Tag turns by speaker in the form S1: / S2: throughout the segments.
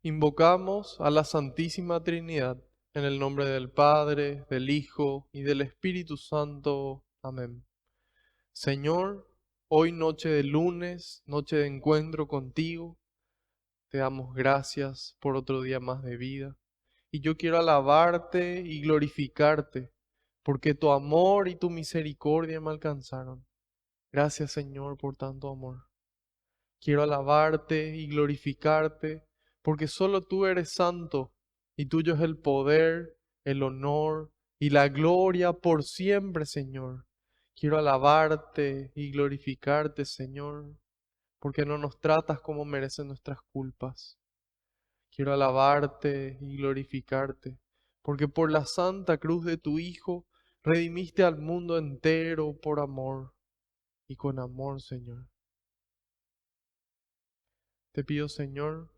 S1: Invocamos a la Santísima Trinidad, en el nombre del Padre, del Hijo y del Espíritu Santo. Amén. Señor, hoy noche de lunes, noche de encuentro contigo, te damos gracias por otro día más de vida. Y yo quiero alabarte y glorificarte, porque tu amor y tu misericordia me alcanzaron. Gracias, Señor, por tanto amor. Quiero alabarte y glorificarte, porque solo tú eres santo, y tuyo es el poder, el honor y la gloria por siempre, Señor. Quiero alabarte y glorificarte, Señor, porque no nos tratas como merecen nuestras culpas. Quiero alabarte y glorificarte, porque por la santa cruz de tu Hijo redimiste al mundo entero por amor y con amor, Señor. Te pido, Señor,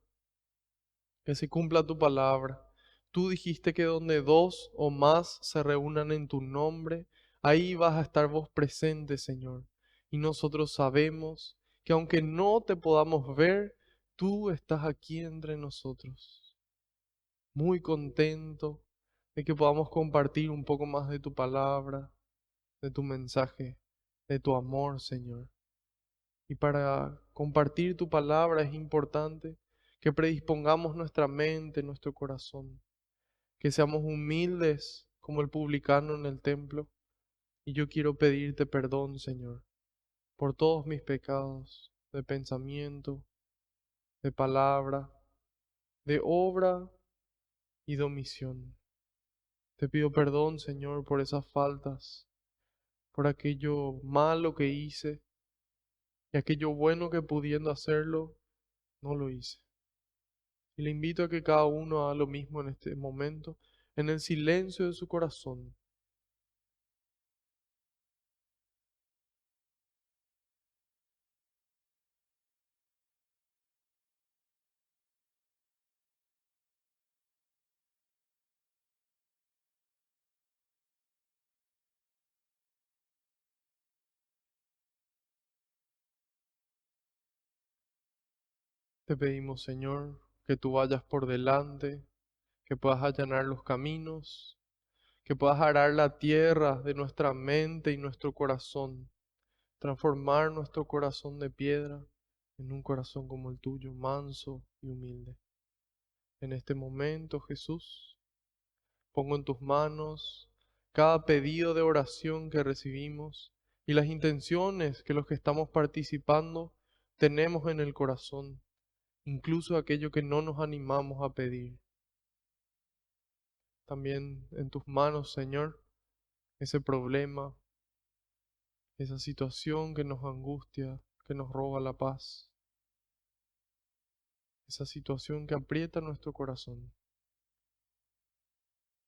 S1: que se cumpla tu palabra. Tú dijiste que donde dos o más se reúnan en tu nombre, ahí vas a estar vos presente, Señor. Y nosotros sabemos que aunque no te podamos ver, tú estás aquí entre nosotros. Muy contento de que podamos compartir un poco más de tu palabra, de tu mensaje, de tu amor, Señor. Y para compartir tu palabra es importante que predispongamos nuestra mente, nuestro corazón, que seamos humildes como el publicano en el templo. Y yo quiero pedirte perdón, Señor, por todos mis pecados de pensamiento, de palabra, de obra y de omisión. Te pido perdón, Señor, por esas faltas, por aquello malo que hice y aquello bueno que pudiendo hacerlo, no lo hice. Y le invito a que cada uno haga lo mismo en este momento, en el silencio de su corazón. Te pedimos, Señor, que tú vayas por delante, que puedas allanar los caminos, que puedas arar la tierra de nuestra mente y nuestro corazón, transformar nuestro corazón de piedra en un corazón como el tuyo, manso y humilde. En este momento, Jesús, pongo en tus manos cada pedido de oración que recibimos y las intenciones que los que estamos participando tenemos en el corazón, incluso aquello que no nos animamos a pedir. También en tus manos, Señor, ese problema, esa situación que nos angustia, que nos roba la paz, esa situación que aprieta nuestro corazón.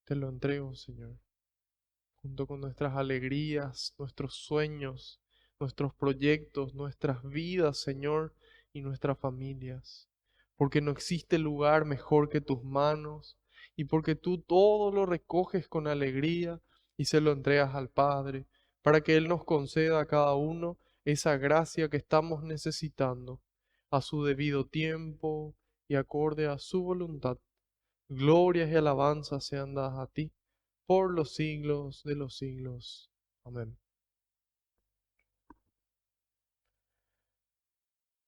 S1: Te lo entrego, Señor, junto con nuestras alegrías, nuestros sueños, nuestros proyectos, nuestras vidas, Señor, y nuestras familias. Porque no existe lugar mejor que tus manos y porque tú todo lo recoges con alegría y se lo entregas al Padre, para que Él nos conceda a cada uno esa gracia que estamos necesitando, a su debido tiempo y acorde a su voluntad. Glorias y alabanzas sean dadas a ti por los siglos de los siglos. Amén.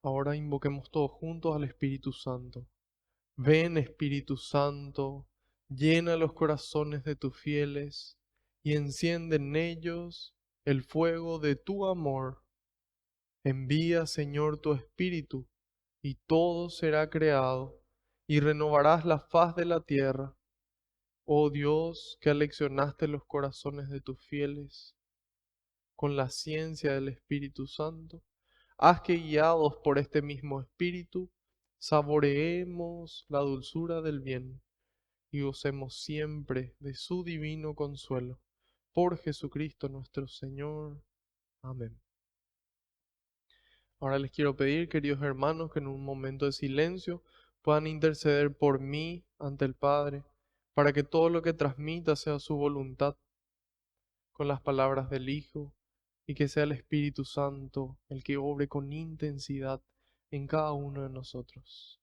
S1: Ahora invoquemos todos juntos al Espíritu Santo. Ven, Espíritu Santo, llena los corazones de tus fieles y enciende en ellos el fuego de tu amor. Envía, Señor, tu Espíritu, y todo será creado, y renovarás la faz de la tierra. Oh Dios, que aleccionaste los corazones de tus fieles con la ciencia del Espíritu Santo, haz que guiados por este mismo Espíritu, saboreemos la dulzura del bien y gocemos siempre de su divino consuelo. Por Jesucristo nuestro Señor. Amén. Ahora les quiero pedir, queridos hermanos, que en un momento de silencio puedan interceder por mí ante el Padre, para que todo lo que transmita sea su voluntad con las palabras del Hijo y que sea el Espíritu Santo el que obre con intensidad en cada uno de nosotros.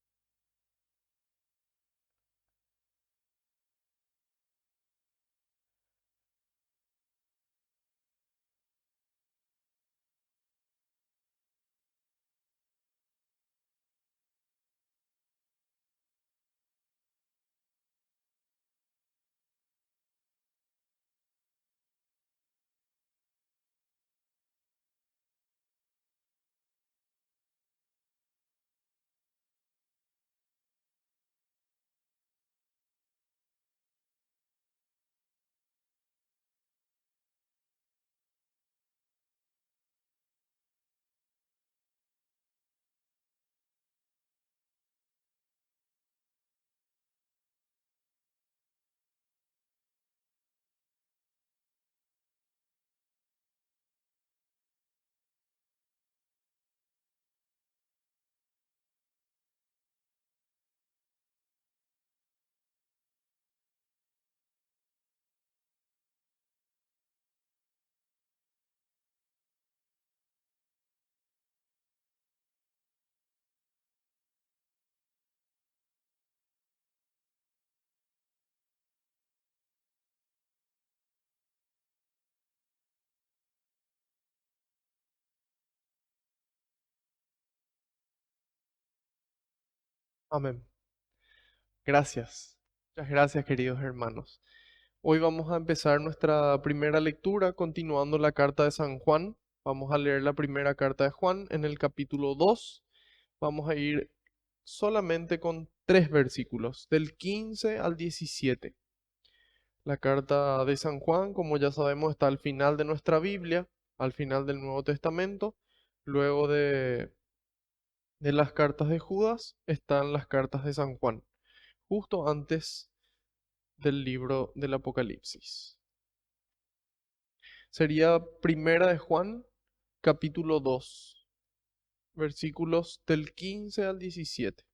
S1: Amén. Gracias. Muchas gracias, queridos hermanos. Hoy vamos a empezar nuestra primera lectura continuando la carta de San Juan. Vamos a leer la primera carta de Juan en el capítulo 2. Vamos a ir solamente con 3 versículos, del 15 al 17. La carta de San Juan, como ya sabemos, está al final de nuestra Biblia, al final del Nuevo Testamento. Luego de las cartas de Judas están las cartas de San Juan, justo antes del libro del Apocalipsis. Sería Primera de Juan, capítulo 2, versículos del 15 al 17.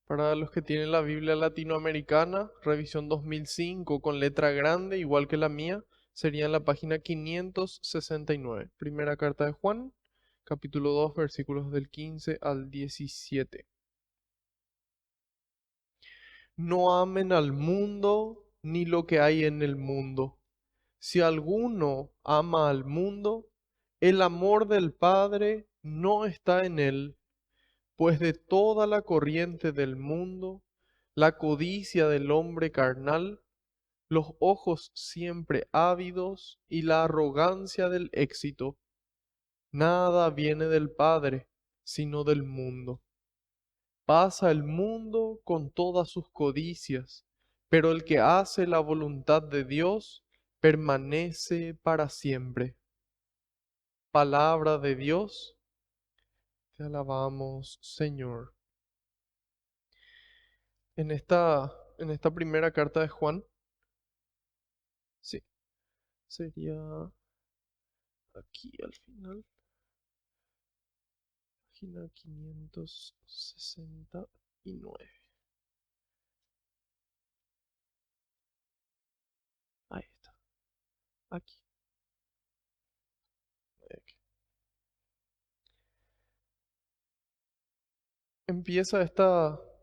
S1: Para los que tienen la Biblia latinoamericana, revisión 2005 con letra grande, igual que la mía, sería en la página 569. Primera carta de Juan, capítulo 2, versículos del 15 al 17. No amen al mundo ni lo que hay en el mundo. Si alguno ama al mundo, el amor del Padre no está en él, pues de toda la corriente del mundo, la codicia del hombre carnal, los ojos siempre ávidos y la arrogancia del éxito, nada viene del Padre, sino del mundo. Pasa el mundo con todas sus codicias, pero el que hace la voluntad de Dios permanece para siempre. Palabra de Dios, te alabamos, Señor. En esta primera carta de Juan, sí, sería aquí al final, página 569. Ahí está, aquí. Aquí. Empieza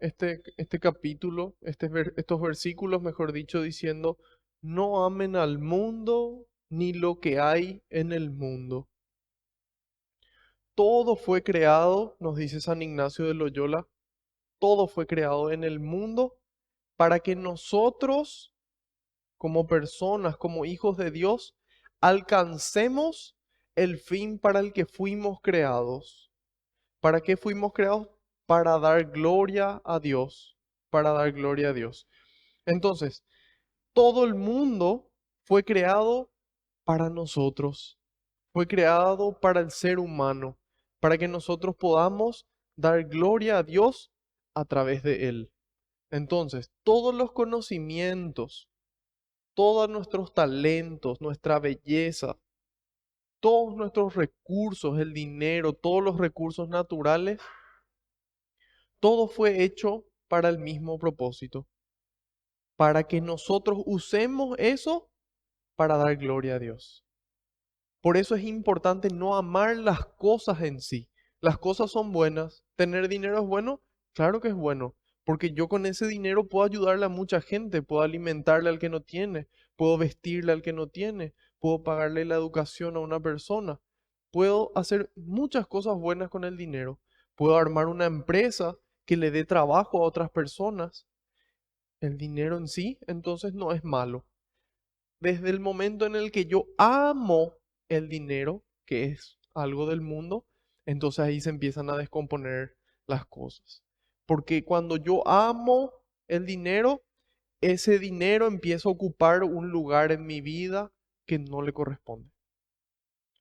S1: este capítulo, estos versículos, mejor dicho, diciendo, no amen al mundo ni lo que hay en el mundo. Todo fue creado, nos dice San Ignacio de Loyola, todo fue creado en el mundo para que nosotros, como personas, como hijos de Dios, alcancemos el fin para el que fuimos creados. ¿Para qué fuimos creados? Para dar gloria a Dios, para dar gloria a Dios. Entonces, todo el mundo fue creado para nosotros, fue creado para el ser humano, para que nosotros podamos dar gloria a Dios a través de él. Entonces, todos los conocimientos, todos nuestros talentos, nuestra belleza, todos nuestros recursos, el dinero, todos los recursos naturales, todo fue hecho para el mismo propósito, para que nosotros usemos eso para dar gloria a Dios. Por eso es importante no amar las cosas en sí. Las cosas son buenas. ¿Tener dinero es bueno? Claro que es bueno, porque yo con ese dinero puedo ayudarle a mucha gente, puedo alimentarle al que no tiene, puedo vestirle al que no tiene, puedo pagarle la educación a una persona, puedo hacer muchas cosas buenas con el dinero, puedo armar una empresa que le dé trabajo a otras personas. El dinero en sí, entonces, no es malo. Desde el momento en el que yo amo el dinero, que es algo del mundo, entonces ahí se empiezan a descomponer las cosas. Porque cuando yo amo el dinero, ese dinero empieza a ocupar un lugar en mi vida que no le corresponde.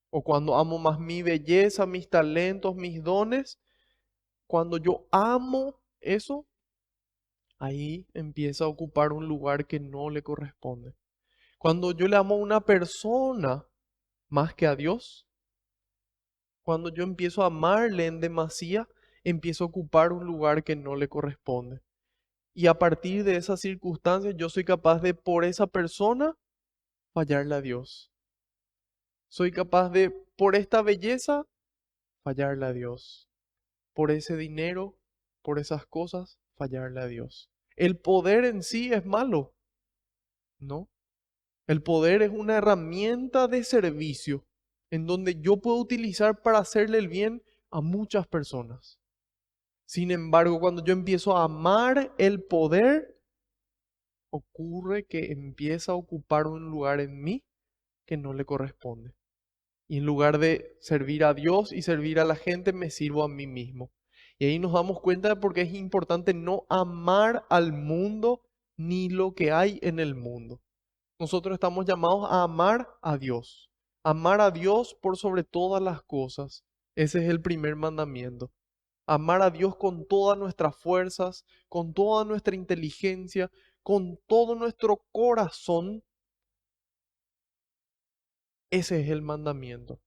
S1: O cuando amo más mi belleza, mis talentos, mis dones, cuando yo amo eso, ahí empieza a ocupar un lugar que no le corresponde. Cuando yo le amo a una persona más que a Dios, cuando yo empiezo a amarle en demasía, empiezo a ocupar un lugar que no le corresponde. Y a partir de esas circunstancias, yo soy capaz de, por esa persona, fallarle a Dios. Soy capaz de, por esta belleza, fallarle a Dios. Por ese dinero, por esas cosas, fallarle a Dios. El poder en sí es malo, ¿no? El poder es una herramienta de servicio en donde yo puedo utilizar para hacerle el bien a muchas personas. Sin embargo, cuando yo empiezo a amar el poder, ocurre que empieza a ocupar un lugar en mí que no le corresponde. Y en lugar de servir a Dios y servir a la gente, me sirvo a mí mismo. Y ahí nos damos cuenta de por qué es importante no amar al mundo ni lo que hay en el mundo. Nosotros estamos llamados a amar a Dios. Amar a Dios por sobre todas las cosas. Ese es el primer mandamiento. Amar a Dios con todas nuestras fuerzas, con toda nuestra inteligencia, con todo nuestro corazón. Ese es el mandamiento.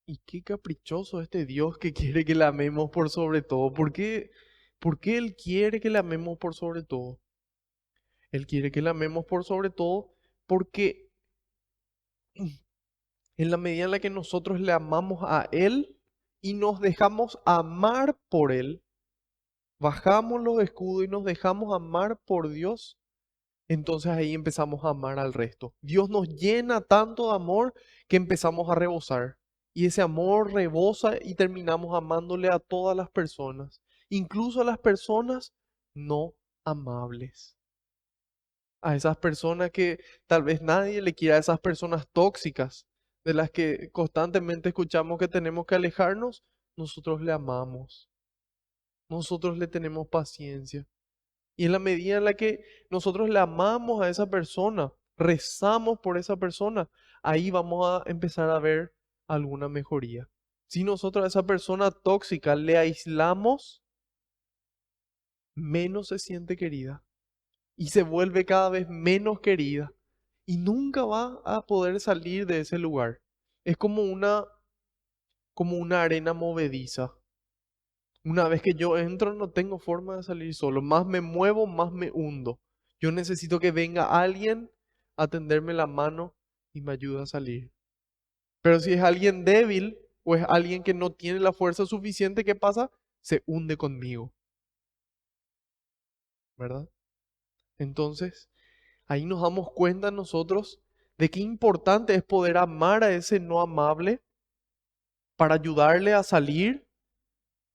S1: Y qué caprichoso este Dios que quiere que le amemos por sobre todo. ¿Por qué Él quiere que le amemos por sobre todo? Él quiere que le amemos por sobre todo porque en la medida en la que nosotros le amamos a Él y nos dejamos amar por Él, bajamos los escudos y nos dejamos amar por Dios, entonces ahí empezamos a amar al resto. Dios nos llena tanto de amor que empezamos a rebosar. Y ese amor rebosa y terminamos amándole a todas las personas, incluso a las personas no amables. A esas personas que tal vez nadie le quiera, a esas personas tóxicas de las que constantemente escuchamos que tenemos que alejarnos, nosotros le amamos, nosotros le tenemos paciencia. Y en la medida en la que nosotros le amamos a esa persona, rezamos por esa persona, ahí vamos a empezar a ver alguna mejoría. Si nosotros a esa persona tóxica le aislamos, menos se siente querida y se vuelve cada vez menos querida y nunca va a poder salir de ese lugar. Es como una arena movediza. Una vez que yo entro, no tengo forma de salir solo. Más me muevo, más me hundo. Yo necesito que venga alguien a tenderme la mano y me ayude a salir. Pero si es alguien débil o es alguien que no tiene la fuerza suficiente, ¿qué pasa? Se hunde conmigo, ¿verdad? Entonces, ahí nos damos cuenta nosotros de qué importante es poder amar a ese no amable para ayudarle a salir,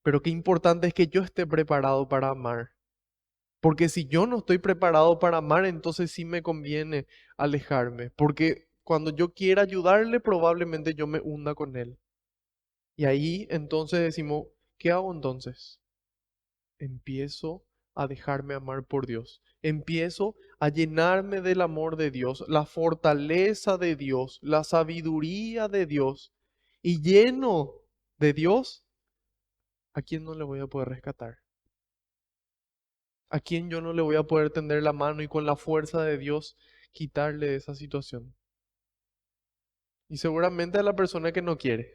S1: pero qué importante es que yo esté preparado para amar. Porque si yo no estoy preparado para amar, entonces sí me conviene alejarme. Porque cuando yo quiera ayudarle, probablemente yo me hunda con él. Y ahí entonces decimos, ¿qué hago entonces? Empiezo a dejarme amar por Dios. Empiezo a llenarme del amor de Dios, la fortaleza de Dios, la sabiduría de Dios. Y lleno de Dios, ¿a quién no le voy a poder rescatar? ¿A quién yo no le voy a poder tender la mano y con la fuerza de Dios quitarle de esa situación? Y seguramente a la persona que no quiere.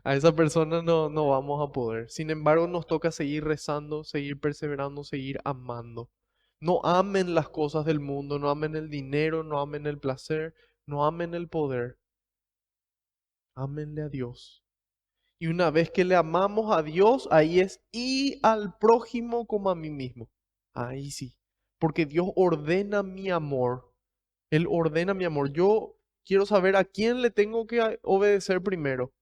S1: A esa persona no vamos a poder. Sin embargo, nos toca seguir rezando, seguir perseverando, seguir amando. No amen las cosas del mundo, no amen el dinero, no amen el placer, no amen el poder. Ámenle a Dios. Y una vez que le amamos a Dios, ahí es y al prójimo como a mí mismo. Ahí sí. Porque Dios ordena mi amor. Él ordena mi amor. Yo quiero saber a quién le tengo que obedecer primero.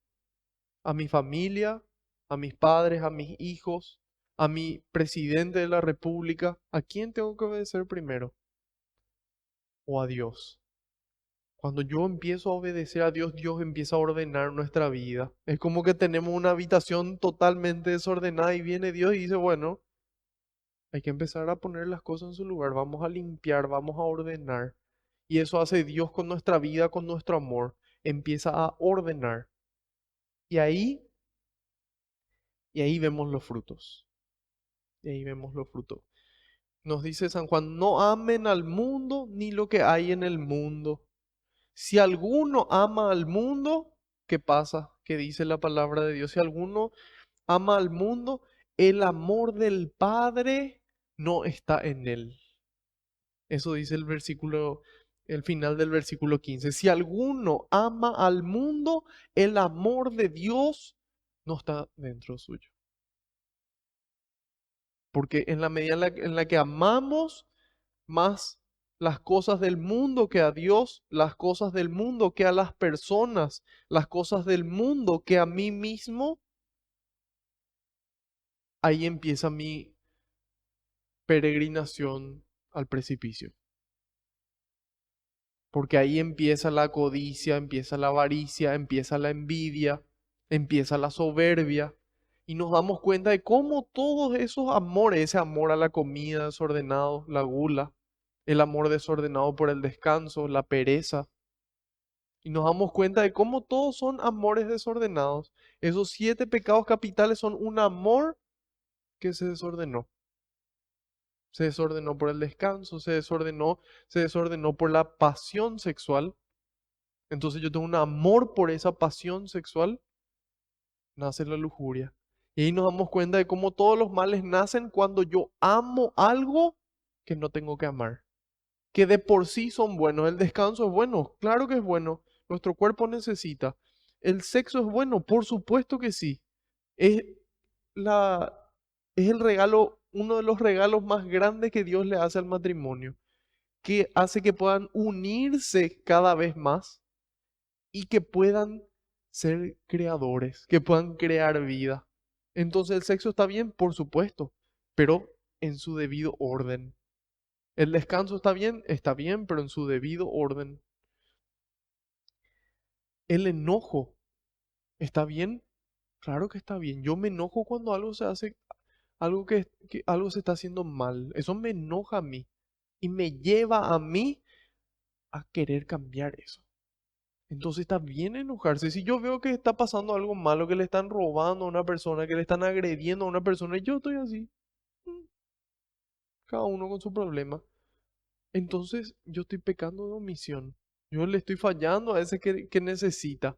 S1: A mi familia, a mis padres, a mis hijos, a mi presidente de la República. ¿A quién tengo que obedecer primero? O a Dios. Cuando yo empiezo a obedecer a Dios, Dios empieza a ordenar nuestra vida. Es como que tenemos una habitación totalmente desordenada y viene Dios y dice, bueno, hay que empezar a poner las cosas en su lugar, vamos a limpiar, vamos a ordenar. Y eso hace Dios con nuestra vida, con nuestro amor. Empieza a ordenar. Y ahí, y ahí vemos los frutos. Y ahí vemos los frutos. Nos dice San Juan, no amen al mundo ni lo que hay en el mundo. Si alguno ama al mundo, ¿qué pasa? ¿Qué dice la palabra de Dios? Si alguno ama al mundo, el amor del Padre no está en él. Eso dice el versículo, el final del versículo 15. Si alguno ama al mundo, el amor de Dios no está dentro suyo. Porque en la medida en la que amamos más las cosas del mundo que a Dios, las cosas del mundo que a las personas, las cosas del mundo que a mí mismo, ahí empieza mi peregrinación al precipicio. Porque ahí empieza la codicia, empieza la avaricia, empieza la envidia, empieza la soberbia. Y nos damos cuenta de cómo todos esos amores, ese amor a la comida desordenado, la gula, el amor desordenado por el descanso, la pereza. Y nos damos cuenta de cómo todos son amores desordenados. Esos 7 pecados capitales son un amor que se desordenó. Se desordenó por el descanso, se desordenó por la pasión sexual. Entonces yo tengo un amor por esa pasión sexual, nace la lujuria. Y ahí nos damos cuenta de cómo todos los males nacen cuando yo amo algo que no tengo que amar, que de por sí son buenos. El descanso es bueno, claro que es bueno, nuestro cuerpo necesita. El sexo es bueno, por supuesto que sí. Es la, es el regalo, uno de los regalos más grandes que Dios le hace al matrimonio, que hace que puedan unirse cada vez más y que puedan ser creadores, que puedan crear vida. Entonces el sexo está bien, por supuesto, pero en su debido orden. El descanso está bien, pero en su debido orden. El enojo está bien, claro que está bien. Yo me enojo cuando algo se hace, que algo se está haciendo mal. Eso me enoja a mí y me lleva a mí a querer cambiar eso. Entonces está bien enojarse. Si yo veo que está pasando algo malo, que le están robando a una persona, que le están agrediendo a una persona, y yo estoy así, mm, cada uno con su problema. Entonces yo estoy pecando de omisión. Yo le estoy fallando a ese que necesita.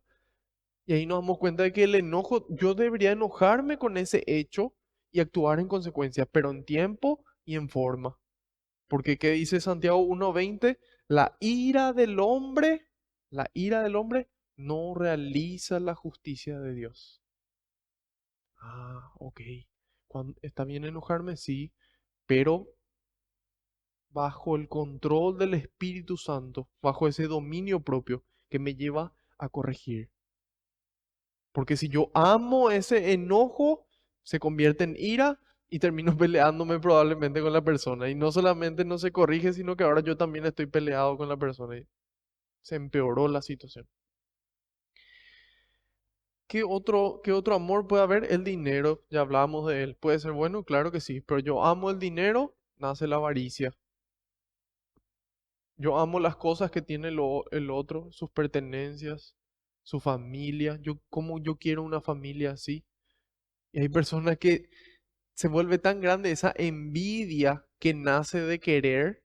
S1: Y ahí nos damos cuenta de que el enojo, yo debería enojarme con ese hecho y actuar en consecuencia, pero en tiempo y en forma. Porque ¿qué dice Santiago 1:20? La ira del hombre no realiza la justicia de Dios. Ah, ok. ¿Está bien enojarme? Sí, pero bajo el control del Espíritu Santo, bajo ese dominio propio que me lleva a corregir. Porque si yo amo ese enojo, se convierte en ira y termino peleándome probablemente con la persona. Y no solamente no se corrige, sino que ahora yo también estoy peleado con la persona y se empeoró la situación. ¿Qué otro amor puede haber? El dinero, ya hablábamos de él. ¿Puede ser bueno? Claro que sí, pero yo amo el dinero, nace la avaricia. Yo amo las cosas que tiene el otro, sus pertenencias, su familia. Como yo quiero una familia así. Y hay personas que se vuelve tan grande esa envidia que nace de querer,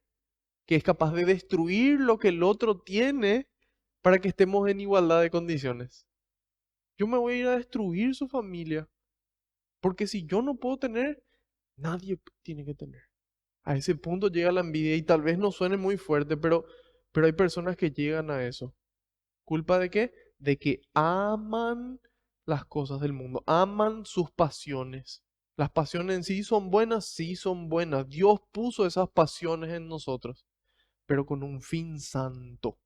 S1: que es capaz de destruir lo que el otro tiene para que estemos en igualdad de condiciones. Yo me voy a ir a destruir su familia, porque si yo no puedo tener, nadie tiene que tener. A ese punto llega la envidia y tal vez no suene muy fuerte, pero hay personas que llegan a eso. ¿Culpa de qué? De que aman las cosas del mundo, aman sus pasiones. Las pasiones en sí son buenas. Dios puso esas pasiones en nosotros, pero con un fin santo.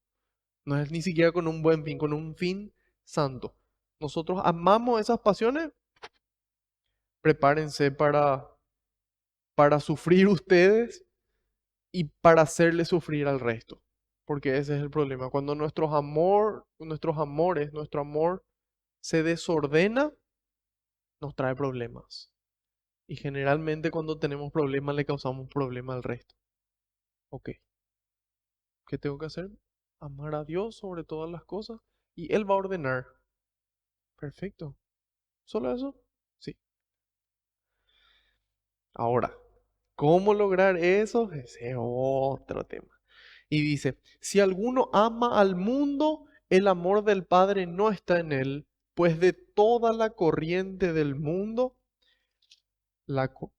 S1: No es ni siquiera con un buen fin, con un fin santo. Nosotros amamos esas pasiones, prepárense para sufrir ustedes y para hacerle sufrir al resto. porque ese es el problema. Cuando nuestro amor se desordena, nos trae problemas. Y generalmente cuando tenemos problemas le causamos problemas al resto. Ok, ¿qué tengo que hacer? Amar a Dios sobre todas las cosas y Él va a ordenar. Perfecto. ¿Solo eso? Sí. Ahora, ¿cómo lograr eso? Ese es otro tema. Y dice, si alguno ama al mundo, el amor del Padre no está en él, pues de toda la corriente del mundo, la, co-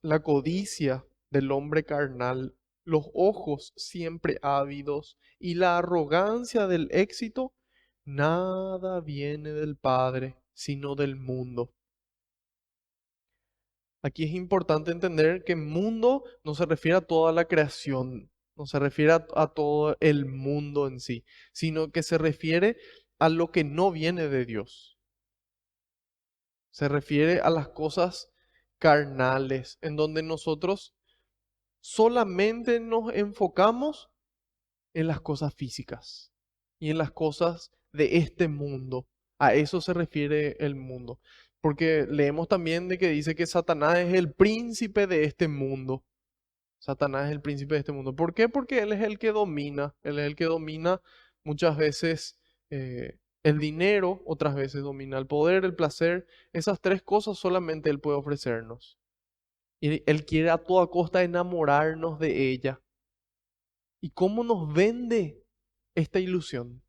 S1: la codicia del hombre carnal, los ojos siempre ávidos y la arrogancia del éxito, nada viene del Padre, sino del mundo. Aquí es importante entender que mundo no se refiere a toda la creación, no se refiere a todo el mundo en sí, sino que se refiere a lo que no viene de Dios. Se refiere a las cosas carnales, en donde nosotros solamente nos enfocamos en las cosas físicas y en las cosas de este mundo. A eso se refiere el mundo. Porque leemos también de que dice que Satanás es el príncipe de este mundo. Satanás es el príncipe de este mundo. ¿Por qué? Porque él es el que domina. Él es el que domina muchas veces el dinero, otras veces domina el poder, el placer. Esas tres cosas solamente él puede ofrecernos. Y él quiere a toda costa enamorarnos de ella. ¿Y cómo nos vende esta ilusión?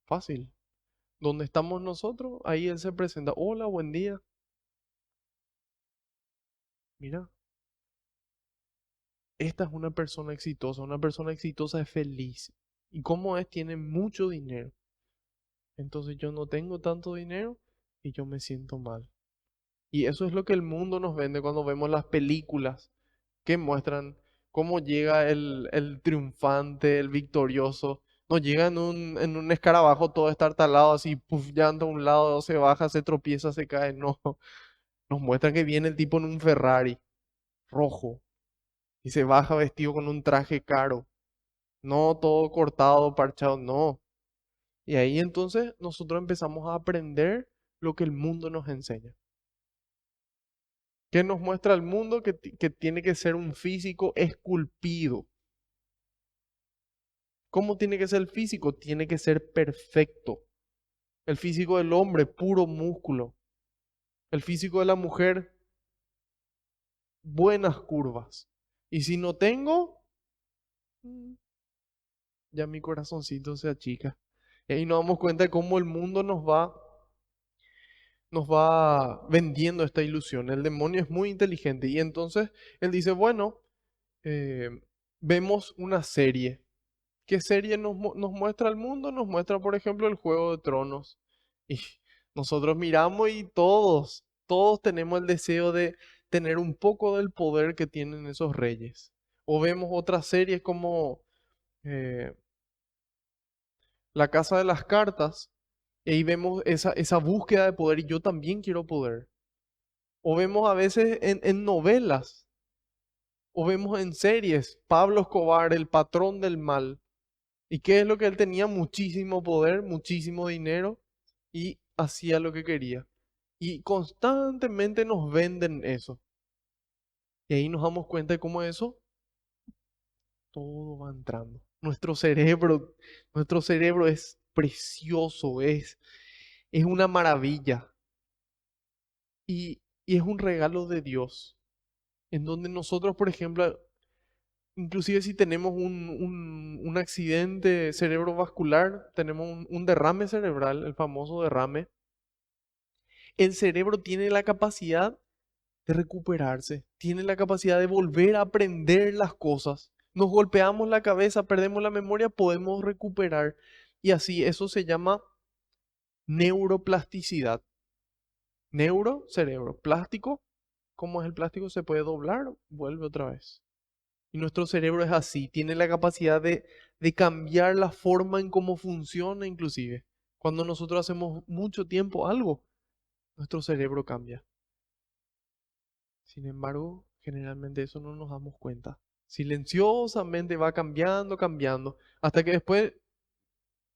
S1: Fácil. Donde estamos nosotros, ahí él se presenta. Hola, buen día. Mira, esta es una persona exitosa es feliz. ¿Y cómo es? Tiene mucho dinero. Entonces yo no tengo tanto dinero y yo me siento mal. Y eso es lo que el mundo nos vende cuando vemos las películas que muestran cómo llega el triunfante, el victorioso. No llega en un escarabajo todo estartalado así, puf, llanto a un lado, se baja, se tropieza, se cae. No, nos muestran que viene el tipo en un Ferrari rojo y se baja vestido con un traje caro. No todo cortado, parchado, no. Y ahí entonces nosotros empezamos a aprender lo que el mundo nos enseña. ¿Qué nos muestra el mundo? Que tiene que ser un físico esculpido. ¿Cómo tiene que ser el físico? Tiene que ser perfecto. El físico del hombre, puro músculo. El físico de la mujer, buenas curvas. Y si no tengo, mm, ya mi corazoncito se achica. Y ahí nos damos cuenta de cómo el mundo nos va vendiendo esta ilusión. El demonio es muy inteligente. Y entonces él dice, bueno, eh, vemos una serie. ¿Qué serie nos muestra el mundo? Nos muestra, por ejemplo, el Juego de Tronos. Y nosotros miramos y todos tenemos el deseo de tener un poco del poder que tienen esos reyes. O vemos otras series como eh, La Casa de las Cartas, y ahí vemos esa búsqueda de poder y yo también quiero poder. O vemos a veces en novelas, o vemos en series, Pablo Escobar, el patrón del mal. ¿Y qué es lo que él tenía? Muchísimo poder, muchísimo dinero y hacía lo que quería. Y constantemente nos venden eso. Y ahí nos damos cuenta de cómo eso todo va entrando. Nuestro cerebro es precioso, es una maravilla y es un regalo de Dios. En donde nosotros, por ejemplo, inclusive si tenemos un accidente cerebrovascular, tenemos un derrame cerebral, el famoso derrame, el cerebro tiene la capacidad de recuperarse, tiene la capacidad de volver a aprender las cosas. Nos golpeamos la cabeza, perdemos la memoria, podemos recuperar. Y así, eso se llama neuroplasticidad. Neuro, cerebro. Plástico, ¿cómo es el plástico? Se puede doblar, vuelve otra vez. Y nuestro cerebro es así, tiene la capacidad de cambiar la forma en cómo funciona inclusive. Cuando nosotros hacemos mucho tiempo algo, nuestro cerebro cambia. Sin embargo, generalmente eso no nos damos cuenta. Silenciosamente va cambiando, cambiando, hasta que después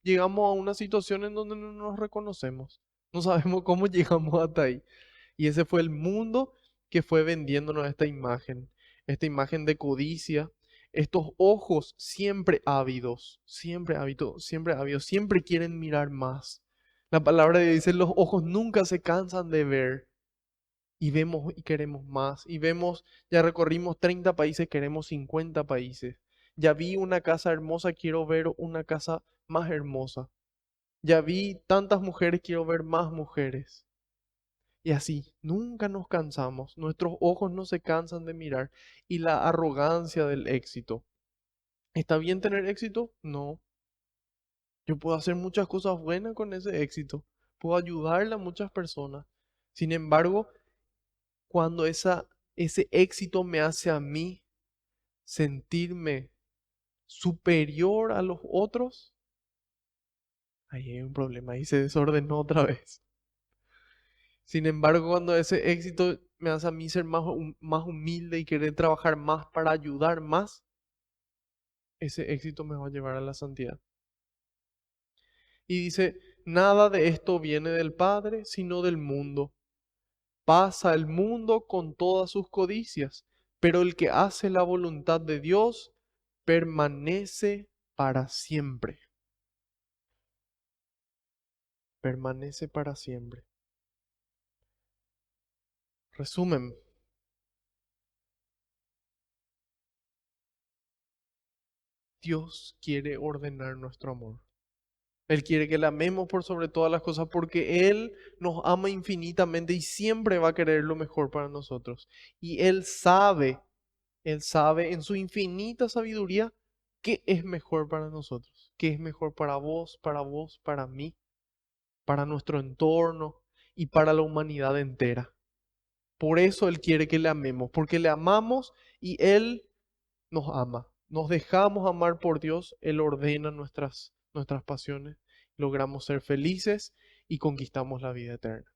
S1: llegamos a una situación en donde no nos reconocemos. No sabemos cómo llegamos hasta ahí. Y ese fue el mundo que fue vendiéndonos esta imagen de codicia, estos ojos siempre ávidos, siempre ávidos, siempre ávidos, siempre quieren mirar más. La palabra de Dios dice, los ojos nunca se cansan de ver y vemos y queremos más. Y vemos, ya recorrimos 30 países, queremos 50 países. Ya vi una casa hermosa, quiero ver una casa más hermosa. Ya vi tantas mujeres, quiero ver más mujeres. Y así, nunca nos cansamos, nuestros ojos no se cansan de mirar. Y la arrogancia del éxito. ¿Está bien tener éxito? No. Yo puedo hacer muchas cosas buenas con ese éxito. Puedo ayudarle a muchas personas. Sin embargo, cuando ese éxito me hace a mí sentirme superior a los otros, ahí hay un problema, ahí se desordenó otra vez. Sin embargo, cuando ese éxito me hace a mí ser más humilde y querer trabajar más para ayudar más, ese éxito me va a llevar a la santidad. Y dice, nada de esto viene del Padre, sino del mundo. Pasa el mundo con todas sus codicias, pero el que hace la voluntad de Dios permanece para siempre. Permanece para siempre. Resumen, Dios quiere ordenar nuestro amor. Él quiere que le amemos por sobre todas las cosas porque Él nos ama infinitamente y siempre va a querer lo mejor para nosotros. Y Él sabe en su infinita sabiduría qué es mejor para nosotros, qué es mejor para vos, para mí, para nuestro entorno y para la humanidad entera. Por eso Él quiere que le amemos, porque le amamos y Él nos ama. Nos dejamos amar por Dios, Él ordena nuestras pasiones, logramos ser felices y conquistamos la vida eterna.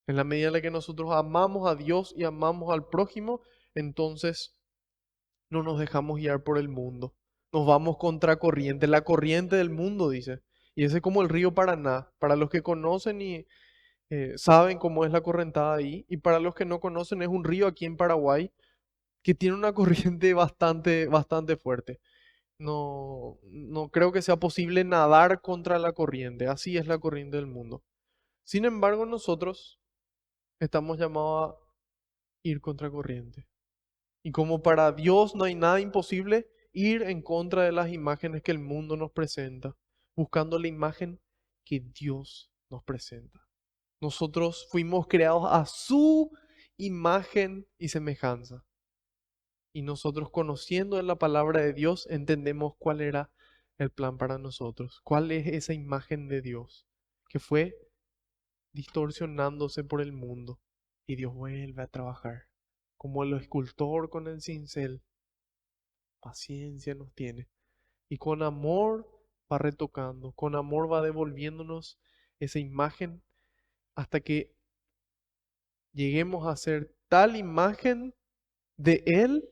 S1: En la medida en la que nosotros amamos a Dios y amamos al prójimo, entonces no nos dejamos guiar por el mundo. Nos vamos contra corriente, la corriente del mundo, dice. Y ese es como el río Paraná. Para los que conocen y saben cómo es la correntada ahí, y para los que no conocen, es un río aquí en Paraguay que tiene una corriente bastante fuerte. No creo que sea posible nadar contra la corriente. Así es la corriente del mundo. Sin embargo, nosotros estamos llamados a ir contra corriente. Y como para Dios no hay nada imposible, ir en contra de las imágenes que el mundo nos presenta, buscando la imagen que Dios nos presenta. Nosotros fuimos creados a su imagen y semejanza. Y nosotros conociendo en la palabra de Dios entendemos cuál era el plan para nosotros, cuál es esa imagen de Dios que fue distorsionándose por el mundo y Dios vuelve a trabajar. Como el escultor con el cincel, paciencia nos tiene y con amor va retocando, con amor va devolviéndonos esa imagen hasta que lleguemos a ser tal imagen de Él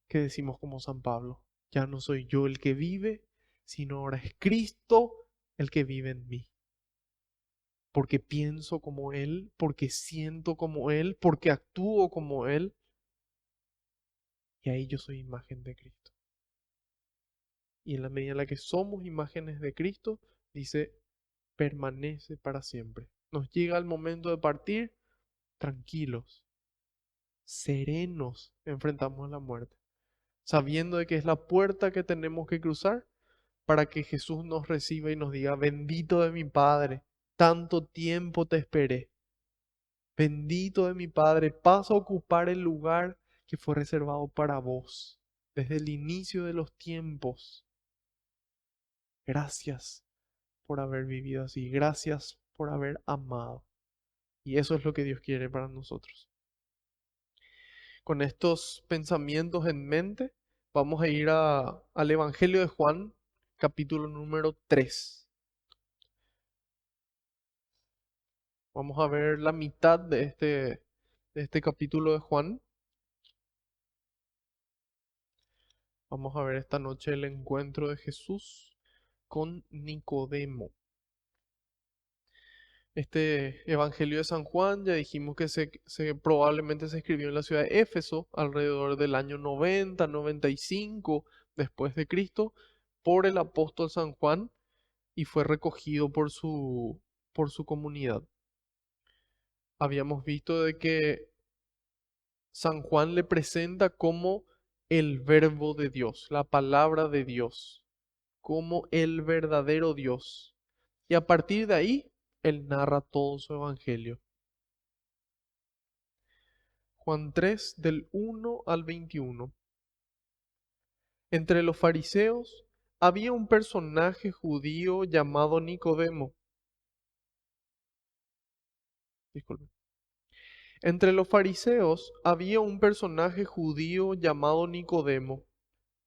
S1: que decimos como San Pablo, ya no soy yo el que vive, sino ahora es Cristo el que vive en mí. Porque pienso como Él, porque siento como Él, porque actúo como Él, y ahí yo soy imagen de Cristo. Y en la medida en la que somos imágenes de Cristo, dice, permanece para siempre. Nos llega el momento de partir tranquilos, serenos, enfrentamos la muerte, sabiendo de que es la puerta que tenemos que cruzar para que Jesús nos reciba y nos diga, bendito de mi Padre, tanto tiempo te esperé. Bendito de mi Padre, paso a ocupar el lugar que fue reservado para vos desde el inicio de los tiempos. Gracias por haber vivido así, gracias por haber amado. Y eso es lo que Dios quiere para nosotros. Con estos pensamientos en mente, vamos a ir al Evangelio de Juan, capítulo número 3. Vamos a ver la mitad de este capítulo de Juan. Vamos a ver esta noche el encuentro de Jesús con Nicodemo. Este Evangelio de San Juan, ya dijimos que probablemente se escribió en la ciudad de Éfeso alrededor del año 90, 95 después de Cristo por el apóstol San Juan y fue recogido por su comunidad. Habíamos visto de que San Juan le presenta como el verbo de Dios, la palabra de Dios, como el verdadero Dios. Y a partir de ahí, él narra todo su evangelio. Juan 3, del 1 al 21. Entre los fariseos había un personaje judío llamado Nicodemo. Disculpe. Entre los fariseos había un personaje judío llamado Nicodemo.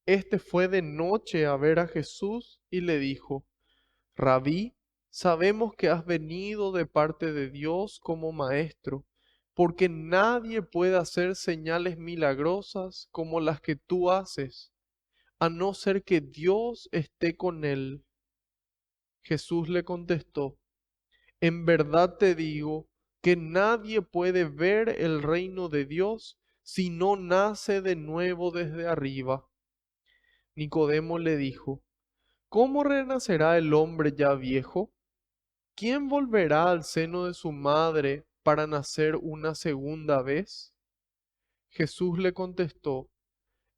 S1: Este fue de noche a ver a Jesús y le dijo: Rabí, sabemos que has venido de parte de Dios como maestro, porque nadie puede hacer señales milagrosas como las que tú haces, a no ser que Dios esté con él. Jesús le contestó: En verdad te digo que nadie puede ver el reino de Dios si no nace de nuevo desde arriba. Nicodemo le dijo: ¿Cómo renacerá el hombre ya viejo? ¿Quién volverá al seno de su madre para nacer una segunda vez? Jesús le contestó: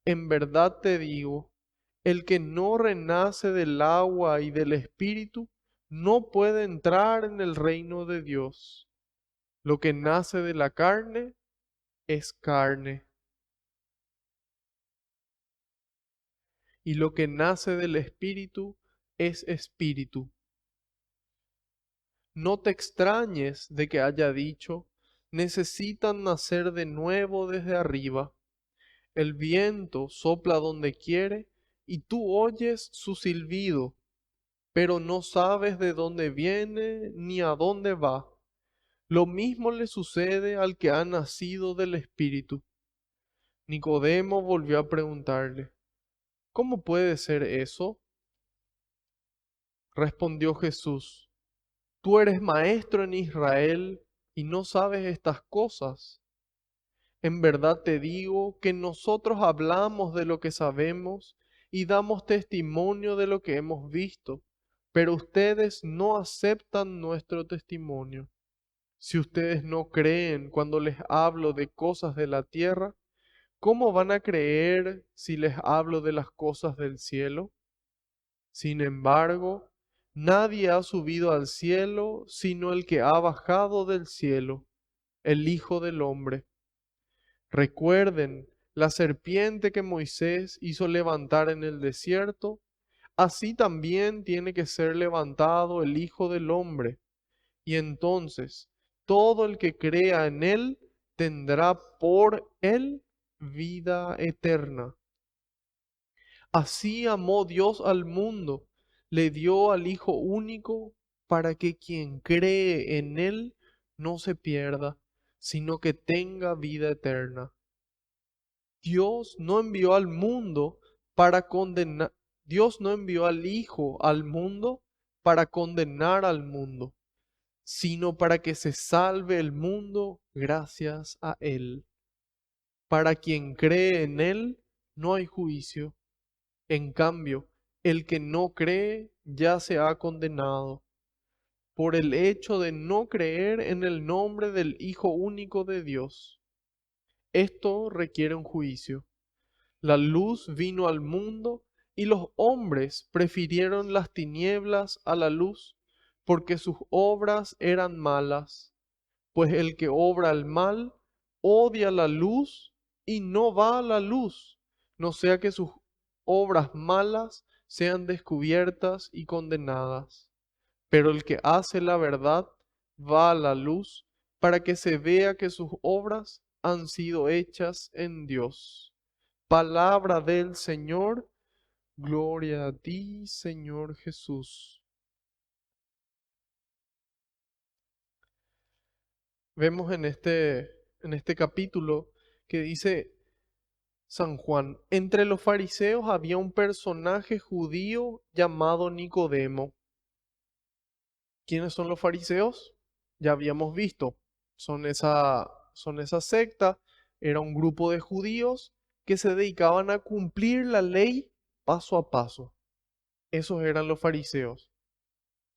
S1: En verdad te digo, el que no renace del agua y del espíritu no puede entrar en el reino de Dios. Lo que nace de la carne es carne, y lo que nace del espíritu es espíritu. No te extrañes de que haya dicho: necesitan nacer de nuevo desde arriba. El viento sopla donde quiere y tú oyes su silbido, pero no sabes de dónde viene ni a dónde va. Lo mismo le sucede al que ha nacido del Espíritu. Nicodemo volvió a preguntarle: ¿Cómo puede ser eso? Respondió Jesús: Tú eres maestro en Israel y no sabes estas cosas. En verdad te digo que nosotros hablamos de lo que sabemos y damos testimonio de lo que hemos visto, pero ustedes no aceptan nuestro testimonio. Si ustedes no creen cuando les hablo de cosas de la tierra, ¿cómo van a creer si les hablo de las cosas del cielo? Sin embargo, nadie ha subido al cielo sino el que ha bajado del cielo, el Hijo del Hombre. Recuerden la serpiente que Moisés hizo levantar en el desierto, así también tiene que ser levantado el Hijo del Hombre, y entonces todo el que crea en él tendrá por él vida eterna. Así amó Dios al mundo, le dio al Hijo único para que quien cree en él no se pierda, sino que tenga vida eterna. Dios no envió al mundo para condenar, Dios no envió al Hijo al mundo para condenar al mundo, sino para que se salve el mundo gracias a Él. Para quien cree en Él no hay juicio. En cambio, el que no cree ya se ha condenado por el hecho de no creer en el nombre del Hijo único de Dios. Esto requiere un juicio. La luz vino al mundo y los hombres prefirieron las tinieblas a la luz porque sus obras eran malas. Pues el que obra el mal odia la luz y no va a la luz, no sea que sus obras malas sean descubiertas y condenadas. Pero el que hace la verdad va a la luz para que se vea que sus obras han sido hechas en Dios. Palabra del Señor, gloria a ti, Señor Jesús. Vemos en este capítulo que dice San Juan, entre los fariseos había un personaje judío llamado Nicodemo. ¿Quiénes son los fariseos? Ya habíamos visto. Son esa secta. Era un grupo de judíos que se dedicaban a cumplir la ley paso a paso. Esos eran los fariseos.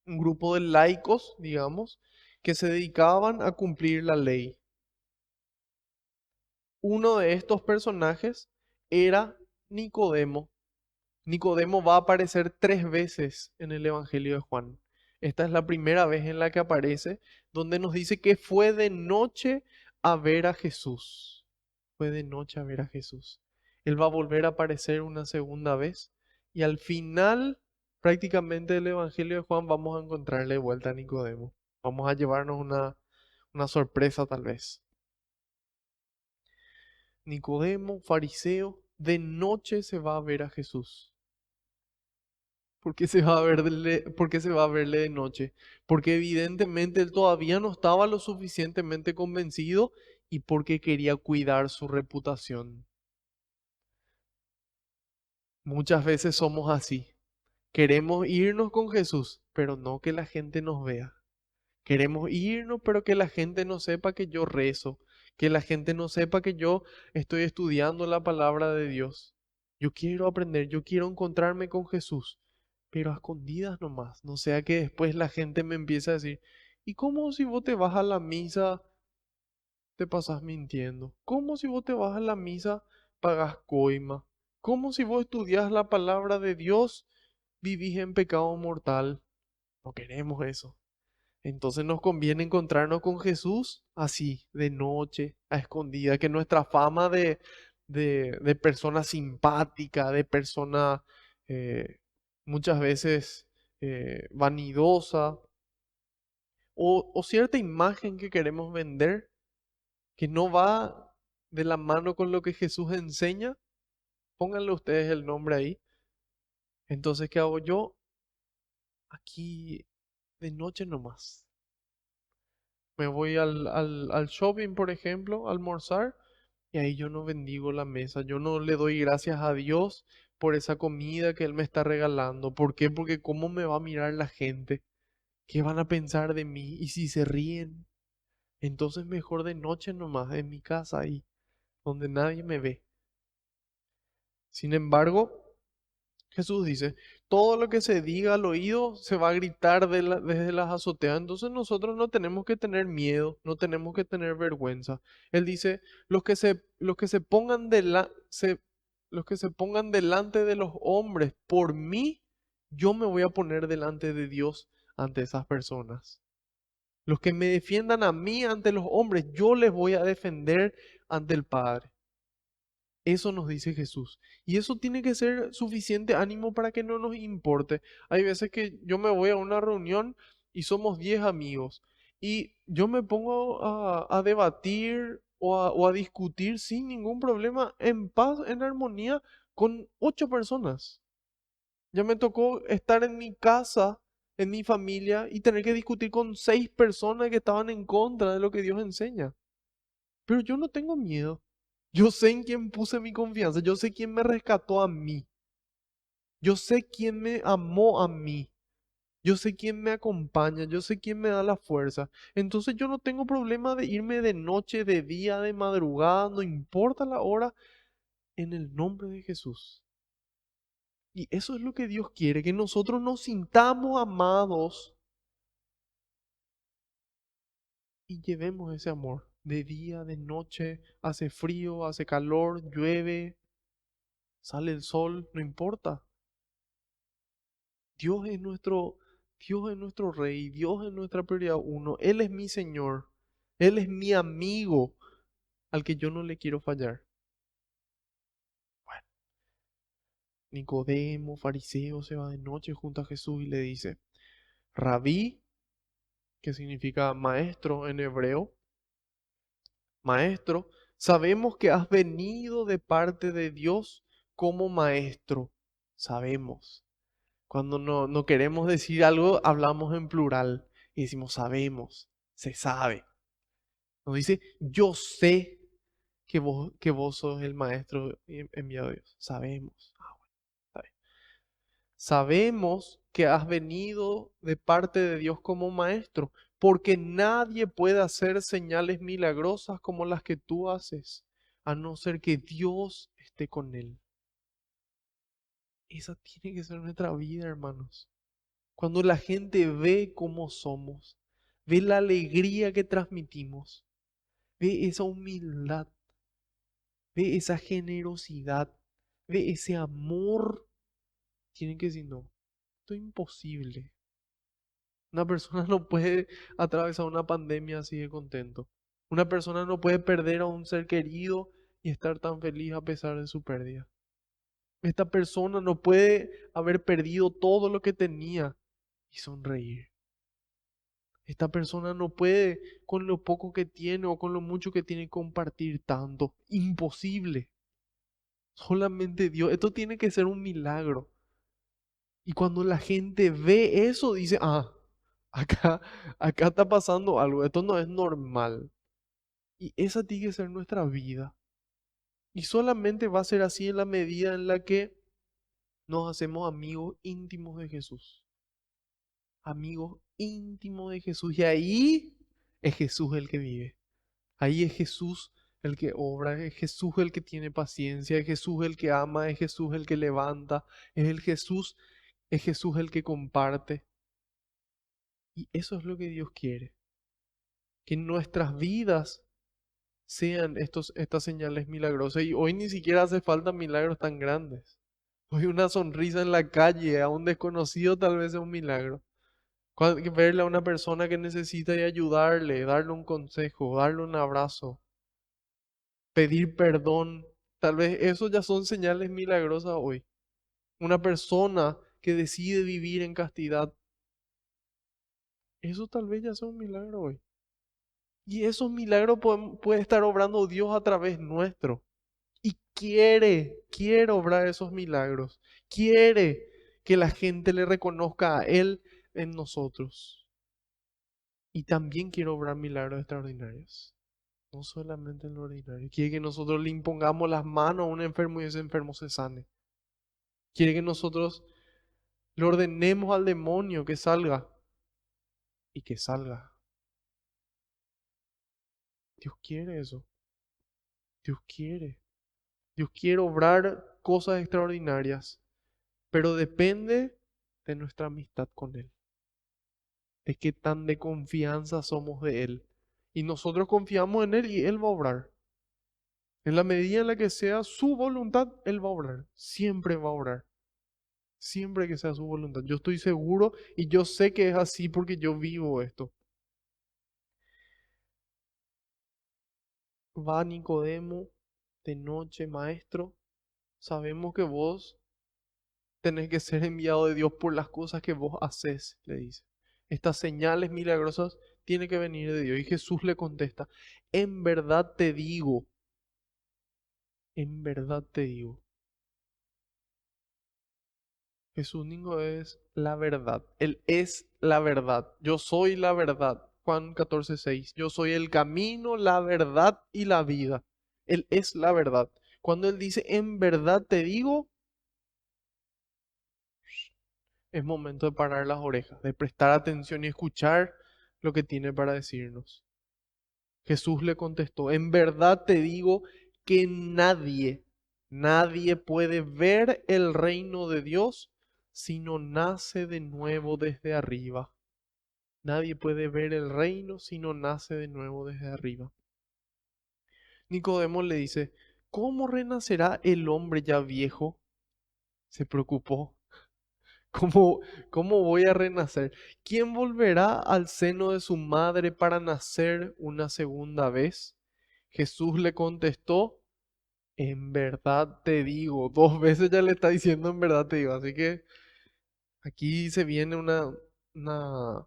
S1: Un grupo de laicos, digamos, que se dedicaban a cumplir la ley. Uno de estos personajes era Nicodemo. Nicodemo va a aparecer 3 veces en el Evangelio de Juan. Esta es la primera vez en la que aparece, donde nos dice que fue de noche a ver a Jesús. Fue de noche a ver a Jesús. Él va a volver a aparecer una segunda vez y al final prácticamente del Evangelio de Juan vamos a encontrarle de vuelta a Nicodemo. Vamos a llevarnos una sorpresa tal vez. Nicodemo, fariseo, de noche se va a ver a Jesús. ¿Por qué se va a verle de noche? Porque evidentemente él todavía no estaba lo suficientemente convencido y porque quería cuidar su reputación. Muchas veces somos así. Queremos irnos con Jesús, pero no que la gente nos vea. Queremos irnos, pero que la gente no sepa que yo rezo, que la gente no sepa que yo estoy estudiando la palabra de Dios. Yo quiero aprender, yo quiero encontrarme con Jesús, pero a escondidas nomás, no sea que después la gente me empiece a decir, ¿y cómo si vos te vas a la misa te pasas mintiendo? ¿Cómo si vos te vas a la misa pagas coima? ¿Cómo si vos estudias la palabra de Dios vivís en pecado mortal? No queremos eso. Entonces nos conviene encontrarnos con Jesús así, de noche, a escondida, que nuestra fama de persona simpática, de persona eh, muchas veces vanidosa, o cierta imagen que queremos vender, que no va de la mano con lo que Jesús enseña, pónganle ustedes el nombre ahí. Entonces, ¿qué hago yo? Aquí de noche nomás. Me voy al shopping, por ejemplo, a almorzar, y ahí yo no bendigo la mesa. Yo no le doy gracias a Dios por esa comida que Él me está regalando. ¿Por qué? Porque ¿cómo me va a mirar la gente? ¿Qué van a pensar de mí? ¿Y si se ríen? Entonces mejor de noche nomás, en mi casa ahí, donde nadie me ve. Sin embargo, Jesús dice, todo lo que se diga al oído se va a gritar desde las azoteas. Entonces nosotros no tenemos que tener miedo, no tenemos que tener vergüenza. Él dice, los que se pongan los que se pongan delante de los hombres por mí, yo me voy a poner delante de Dios ante esas personas. Los que me defiendan a mí ante los hombres, yo les voy a defender ante el Padre. Eso nos dice Jesús. Y eso tiene que ser suficiente ánimo para que no nos importe. Hay veces que yo me voy a una reunión y somos 10 amigos y yo me pongo a debatir o a discutir sin ningún problema, en paz, en armonía, con 8 personas. Ya me tocó estar en mi casa, en mi familia y tener que discutir con 6 personas que estaban en contra de lo que Dios enseña. Pero yo no tengo miedo. Yo sé en quién puse mi confianza. Yo sé quién me rescató a mí. Yo sé quién me amó a mí. Yo sé quién me acompaña. Yo sé quién me da la fuerza. Entonces yo no tengo problema de irme de noche, de día, de madrugada, no importa la hora, en el nombre de Jesús. Y eso es lo que Dios quiere, que nosotros nos sintamos amados y llevemos ese amor. De día, de noche, hace frío, hace calor, llueve, sale el sol, no importa. Dios es Dios es nuestro Rey, Dios es nuestra prioridad uno. Él es mi Señor, Él es mi amigo al que yo no le quiero fallar. Bueno, Nicodemo, fariseo, se va de noche junto a Jesús y le dice, Rabí, que significa maestro en hebreo, maestro, sabemos que has venido de parte de Dios como maestro. Sabemos. Cuando no queremos decir algo, hablamos en plural y decimos sabemos, se sabe. Nos dice, yo sé que vos sos el maestro enviado de Dios. Sabemos. Bueno, está bien. Sabemos que has venido de parte de Dios como maestro, porque nadie puede hacer señales milagrosas como las que tú haces, a no ser que Dios esté con él. Esa tiene que ser nuestra vida, hermanos. Cuando la gente ve cómo somos, ve la alegría que transmitimos, ve esa humildad, ve esa generosidad, ve ese amor, tienen que decir, no, esto es imposible. Una persona no puede atravesar una pandemia así de contento. Una persona no puede perder a un ser querido y estar tan feliz a pesar de su pérdida. Esta persona no puede haber perdido todo lo que tenía y sonreír. Esta persona no puede con lo poco que tiene o con lo mucho que tiene compartir tanto. Imposible. Solamente Dios. Esto tiene que ser un milagro. Y cuando la gente ve eso, dice, acá, acá está pasando algo. Esto no es normal. Y esa tiene que ser nuestra vida. Y solamente va a ser así en la medida en la que nos hacemos amigos íntimos de Jesús. Amigos íntimos de Jesús. Y ahí es Jesús el que vive. Ahí es Jesús el que obra, es Jesús el que tiene paciencia, es Jesús el que ama, es Jesús el que levanta, es Jesús el que comparte. Y eso es lo que Dios quiere, que nuestras vidas sean estas señales milagrosas. Y hoy ni siquiera hace falta milagros tan grandes. Hoy una sonrisa en la calle a un desconocido tal vez es un milagro. Verle a una persona que necesita y ayudarle, darle un consejo, darle un abrazo, pedir perdón. Tal vez eso ya son señales milagrosas hoy. Una persona que decide vivir en castidad, eso tal vez ya sea un milagro hoy. Y esos milagros puede estar obrando Dios a través nuestro. Y quiere obrar esos milagros. Quiere que la gente le reconozca a Él en nosotros. Y también quiere obrar milagros extraordinarios. No solamente en lo ordinario. Quiere que nosotros le impongamos las manos a un enfermo y ese enfermo se sane. Quiere que nosotros le ordenemos al demonio que salga y que salga. Dios quiere eso. Dios quiere. Dios quiere obrar cosas extraordinarias, pero depende de nuestra amistad con Él, de qué tan de confianza somos de Él. Y nosotros confiamos en Él y Él va a obrar. En la medida en la que sea su voluntad, Él va a obrar. Siempre va a obrar. Siempre que sea su voluntad. Yo estoy seguro y yo sé que es así porque yo vivo esto. Va Nicodemo de noche, maestro. Sabemos que vos tenés que ser enviado de Dios por las cosas que vos haces, le dice. Estas señales milagrosas tienen que venir de Dios. Y Jesús le contesta, en verdad te digo, en verdad te digo. Jesús único es la verdad. Él es la verdad. Yo soy la verdad. Juan 14:6. Yo soy el camino, la verdad y la vida. Él es la verdad. Cuando Él dice, en verdad te digo, es momento de parar las orejas, de prestar atención y escuchar lo que tiene para decirnos. Jesús le contestó, en verdad te digo que nadie puede ver el reino de Dios si no nace de nuevo desde arriba. Nadie puede ver el reino si no nace de nuevo desde arriba. Nicodemo le dice, ¿cómo renacerá el hombre ya viejo? Se preocupó. ¿Cómo, cómo voy a renacer? ¿Quién volverá al seno de su madre para nacer una segunda vez? Jesús le contestó, en verdad te digo, dos veces ya le está diciendo en verdad te digo, así que aquí se viene una, una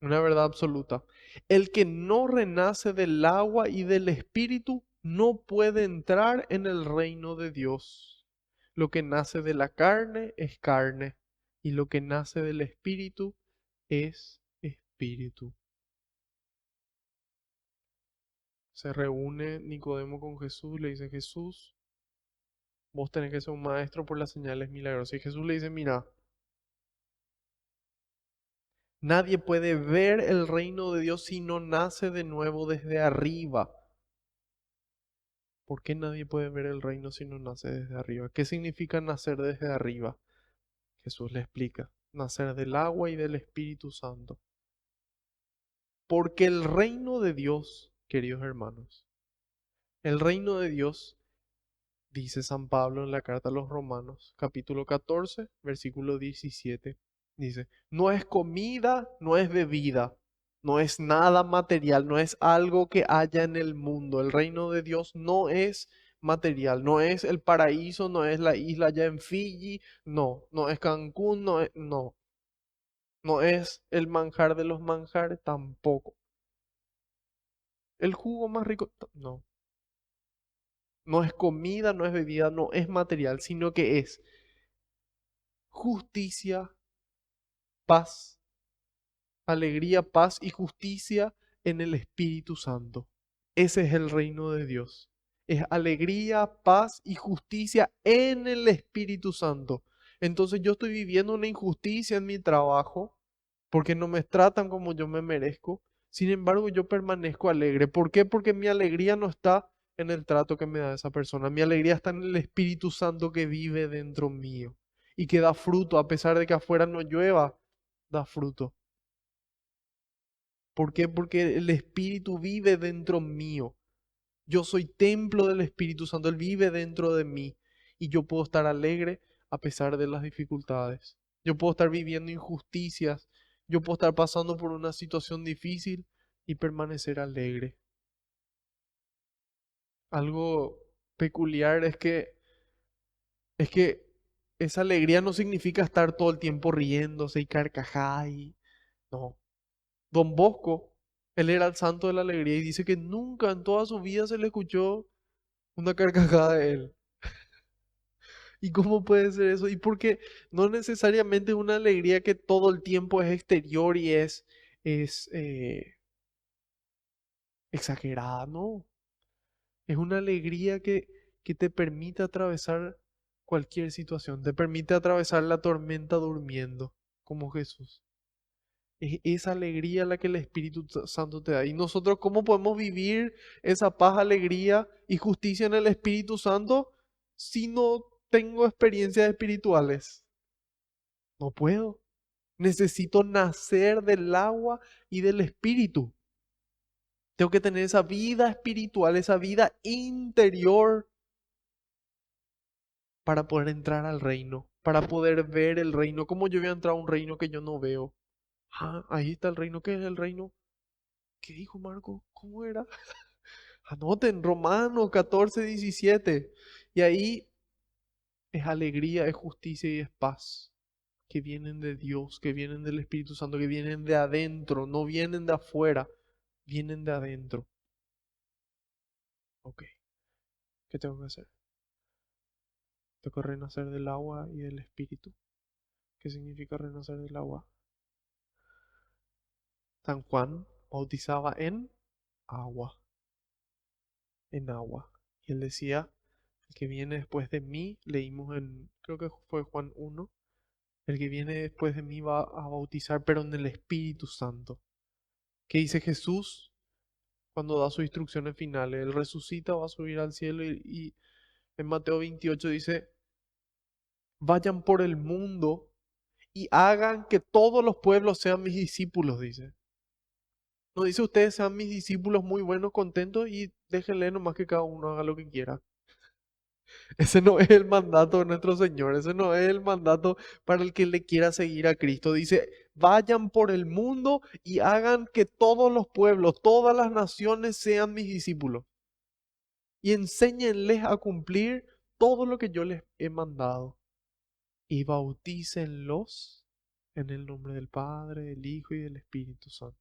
S1: verdad absoluta. El que no renace del agua y del espíritu no puede entrar en el reino de Dios. Lo que nace de la carne es carne y lo que nace del espíritu es espíritu. Se reúne Nicodemo con Jesús, le dice, Jesús, vos tenés que ser un maestro por las señales milagrosas. Y Jesús le dice, mira, nadie puede ver el reino de Dios si no nace de nuevo desde arriba. ¿Por qué nadie puede ver el reino si no nace desde arriba? ¿Qué significa nacer desde arriba? Jesús le explica, nacer del agua y del Espíritu Santo. Porque el reino de Dios, queridos hermanos, el reino de Dios, dice San Pablo en la carta a los Romanos, capítulo 14, versículo 17, dice, no es comida, no es bebida, no es nada material, no es algo que haya en el mundo. El reino de Dios no es material, no es el paraíso, no es la isla allá en Fiji, no, no es Cancún, no, no es el manjar de los manjares tampoco. El jugo más rico, no. No es comida, no es bebida, no es material, sino que es justicia, paz, alegría, paz y justicia en el Espíritu Santo. Ese es el reino de Dios. Es alegría, paz y justicia en el Espíritu Santo. Entonces yo estoy viviendo una injusticia en mi trabajo porque no me tratan como yo me merezco. Sin embargo, yo permanezco alegre. ¿Por qué? Porque mi alegría no está en el trato que me da esa persona. Mi alegría está en el Espíritu Santo que vive dentro mío y que da fruto a pesar de que afuera no llueva, da fruto. ¿Por qué? Porque el Espíritu vive dentro mío. Yo soy templo del Espíritu Santo, Él vive dentro de mí y yo puedo estar alegre a pesar de las dificultades. Yo puedo estar viviendo injusticias, yo puedo estar pasando por una situación difícil y permanecer alegre. Algo peculiar es que esa alegría no significa estar todo el tiempo riéndose y carcajada y no. Don Bosco, él era el santo de la alegría y dice que nunca en toda su vida se le escuchó una carcajada de él. ¿Y cómo puede ser eso? Y porque no necesariamente es una alegría que todo el tiempo es exterior y es exagerada, no. Es una alegría que te permite atravesar cualquier situación, te permite atravesar la tormenta durmiendo, como Jesús. Es esa alegría la que el Espíritu Santo te da. ¿Y nosotros cómo podemos vivir esa paz, alegría y justicia en el Espíritu Santo si no tengo experiencias espirituales? No puedo. Necesito nacer del agua y del Espíritu. Tengo que tener esa vida espiritual, esa vida interior para poder entrar al reino, para poder ver el reino. ¿Cómo yo voy a entrar a un reino que yo no veo? Ah, ahí está el reino. ¿Qué es el reino? ¿Qué dijo Marco? ¿Cómo era? Anoten, Romanos 14, 17. Y ahí es alegría, es justicia y es paz. Que vienen de Dios, que vienen del Espíritu Santo, que vienen de adentro, no vienen de afuera, vienen de adentro. Ok, ¿qué tengo que hacer? Tengo que renacer del agua y del Espíritu. ¿Qué significa renacer del agua? San Juan bautizaba agua, en agua. Y él decía, el que viene después de mí, leímos en, creo que fue Juan 1, el que viene después de mí va a bautizar, pero en el Espíritu Santo. ¿Qué dice Jesús cuando da sus instrucciones finales? Él resucita, va a subir al cielo y en Mateo 28 dice, vayan por el mundo y hagan que todos los pueblos sean mis discípulos, dice. No dice ustedes sean mis discípulos muy buenos, contentos y déjenle nomás que cada uno haga lo que quiera. Ese no es el mandato de nuestro Señor, ese no es el mandato para el que le quiera seguir a Cristo. Dice, vayan por el mundo y hagan que todos los pueblos, todas las naciones sean mis discípulos. Y enséñenles a cumplir todo lo que yo les he mandado. Y bautícenlos en el nombre del Padre, del Hijo y del Espíritu Santo.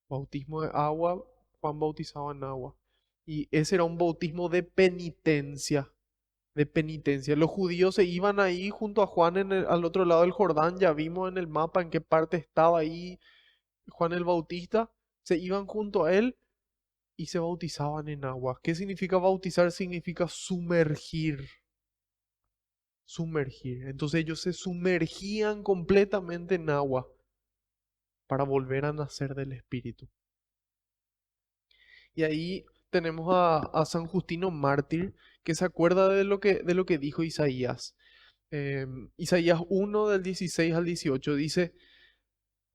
S1: Bautismo de agua, Juan bautizaba en agua. Y ese era un bautismo de penitencia, de penitencia. Los judíos se iban ahí junto a Juan al otro lado del Jordán. Ya vimos en el mapa en qué parte estaba ahí Juan el Bautista. Se iban junto a él y se bautizaban en agua. ¿Qué significa bautizar? Significa sumergir, sumergir. Entonces ellos se sumergían completamente en agua para volver a nacer del Espíritu. Y ahí tenemos a San Justino Mártir, que se acuerda de lo que dijo Isaías. Isaías 1 del 16 al 18 dice,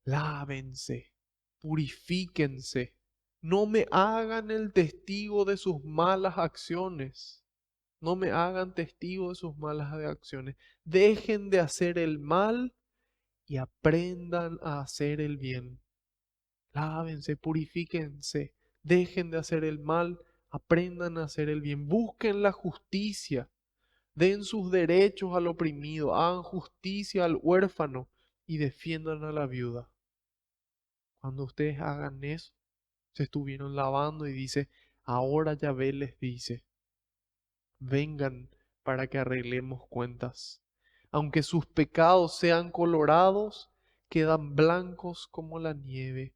S1: lávense, purifíquense, no me hagan el testigo de sus malas acciones. No me hagan testigo de sus malas acciones. Dejen de hacer el mal y aprendan a hacer el bien. Lávense, purifíquense, dejen de hacer el mal, aprendan a hacer el bien. Busquen la justicia, den sus derechos al oprimido, hagan justicia al huérfano y defiendan a la viuda. Cuando ustedes hagan eso, se estuvieron lavando y dice, ahora Yahvé les dice, vengan para que arreglemos cuentas. Aunque sus pecados sean colorados, quedan blancos como la nieve.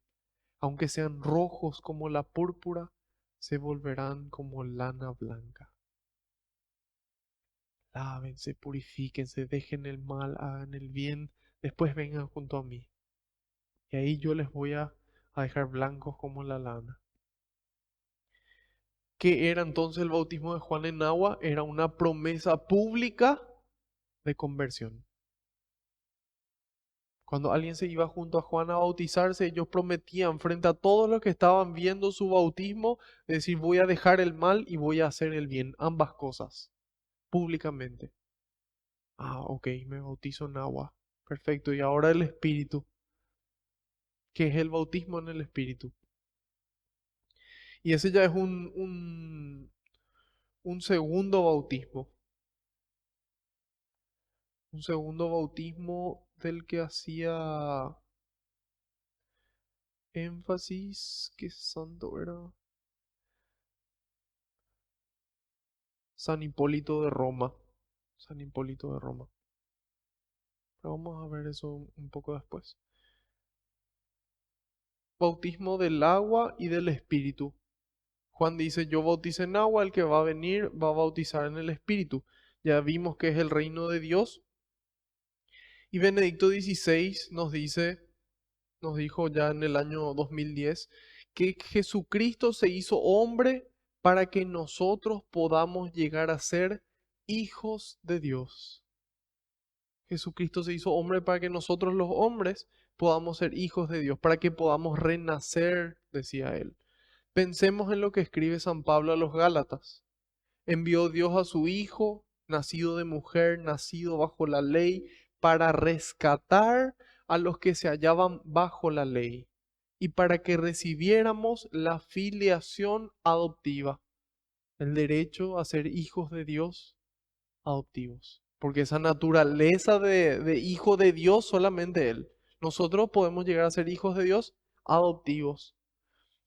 S1: Aunque sean rojos como la púrpura, se volverán como lana blanca. Lávense, purifíquense, dejen el mal, hagan el bien, después vengan junto a mí. Y ahí yo les voy a dejar blancos como la lana. ¿Qué era entonces el bautismo de Juan en agua? Era una promesa pública de conversión. Cuando alguien se iba junto a Juan a bautizarse, ellos prometían frente a todos los que estaban viendo su bautismo, decir, voy a dejar el mal y voy a hacer el bien, ambas cosas, públicamente. Ah, ok, me bautizo en agua. Perfecto, y ahora el Espíritu, que es el bautismo en el Espíritu. Y ese ya es un segundo bautismo, un segundo bautismo del que hacía énfasis, ¿qué santo era? San Hipólito de Roma. San Hipólito de Roma. Pero vamos a ver eso un poco después. Bautismo del agua y del Espíritu. Juan dice, yo bautizo en agua, el que va a venir va a bautizar en el Espíritu. Ya vimos que es el reino de Dios. Y Benedicto XVI nos dijo ya en el año 2010, que Jesucristo se hizo hombre para que nosotros podamos llegar a ser hijos de Dios. Jesucristo se hizo hombre para que nosotros los hombres podamos ser hijos de Dios, para que podamos renacer, decía él. Pensemos en lo que escribe San Pablo a los Gálatas. Envió Dios a su Hijo, nacido de mujer, nacido bajo la ley, para rescatar a los que se hallaban bajo la ley y para que recibiéramos la filiación adoptiva, el derecho a ser hijos de Dios adoptivos. Porque esa naturaleza de hijo de Dios solamente Él. Nosotros podemos llegar a ser hijos de Dios adoptivos.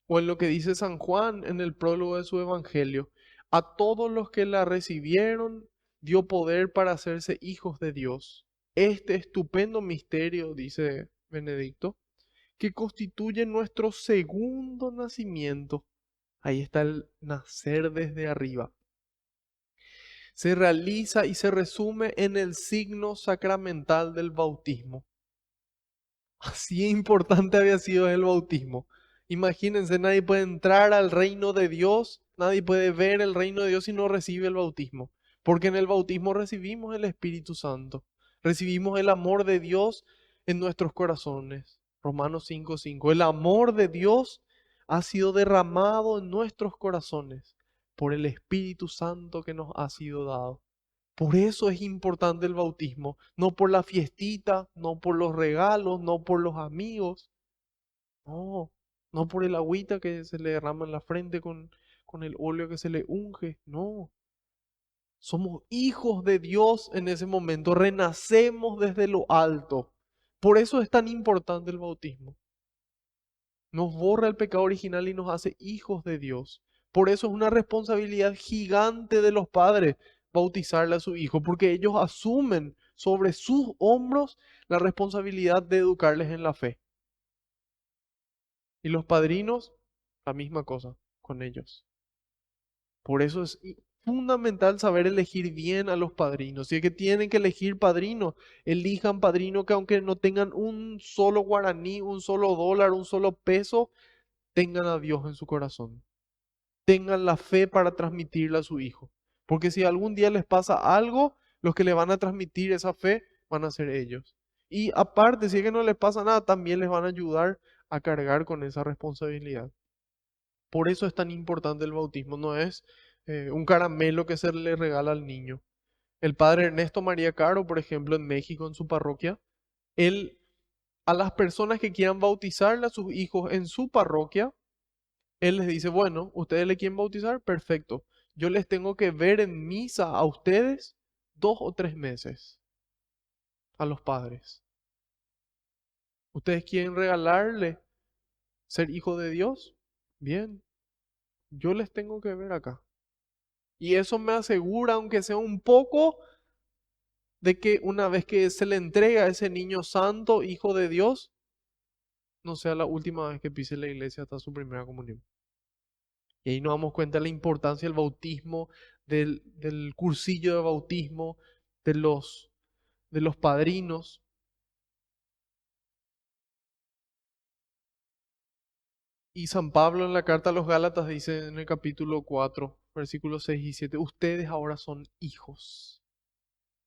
S1: O en lo que dice San Juan en el prólogo de su Evangelio. A todos los que la recibieron dio poder para hacerse hijos de Dios. Este estupendo misterio, dice Benedicto, que constituye nuestro segundo nacimiento. Ahí está el nacer desde arriba. Se realiza y se resume en el signo sacramental del bautismo. Así importante había sido el bautismo. Imagínense, nadie puede entrar al reino de Dios, nadie puede ver el reino de Dios si no recibe el bautismo. Porque en el bautismo recibimos el Espíritu Santo, recibimos el amor de Dios en nuestros corazones. Romanos 5:5. El amor de Dios ha sido derramado en nuestros corazones por el Espíritu Santo que nos ha sido dado. Por eso es importante el bautismo, no por la fiestita, no por los regalos, no por los amigos, no, no por el agüita que se le derrama en la frente con el óleo que se le unge, no. Somos hijos de Dios en ese momento, renacemos desde lo alto. Por eso es tan importante el bautismo. Nos borra el pecado original y nos hace hijos de Dios. Por eso es una responsabilidad gigante de los padres bautizarle a su hijo, porque ellos asumen sobre sus hombros la responsabilidad de educarles en la fe. Y los padrinos, la misma cosa con ellos. Por eso es fundamental saber elegir bien a los padrinos. Si es que tienen que elegir padrino, elijan padrino que aunque no tengan un solo guaraní, un solo dólar, un solo peso, tengan a Dios en su corazón. Tengan la fe para transmitirla a su hijo. Porque si algún día les pasa algo, los que le van a transmitir esa fe van a ser ellos. Y aparte, si es que no les pasa nada, también les van a ayudar a cargar con esa responsabilidad. Por eso es tan importante el bautismo, no es un caramelo que se le regala al niño. El padre Ernesto María Caro, por ejemplo, en México, en su parroquia, él a las personas que quieran bautizarle a sus hijos en su parroquia, él les dice, bueno, ustedes le quieren bautizar, perfecto. Yo les tengo que ver en misa a ustedes 2 o 3 meses, a los padres. ¿Ustedes quieren regalarle ser hijo de Dios? Bien, yo les tengo que ver acá. Y eso me asegura, aunque sea un poco, de que una vez que se le entrega a ese niño santo, hijo de Dios, no sea la última vez que pise la iglesia hasta su primera comunión. Y ahí nos damos cuenta de la importancia del bautismo, del cursillo de bautismo, de los padrinos. Y San Pablo en la carta a los Gálatas dice en el capítulo 4, versículos 6 y 7, ustedes ahora son hijos.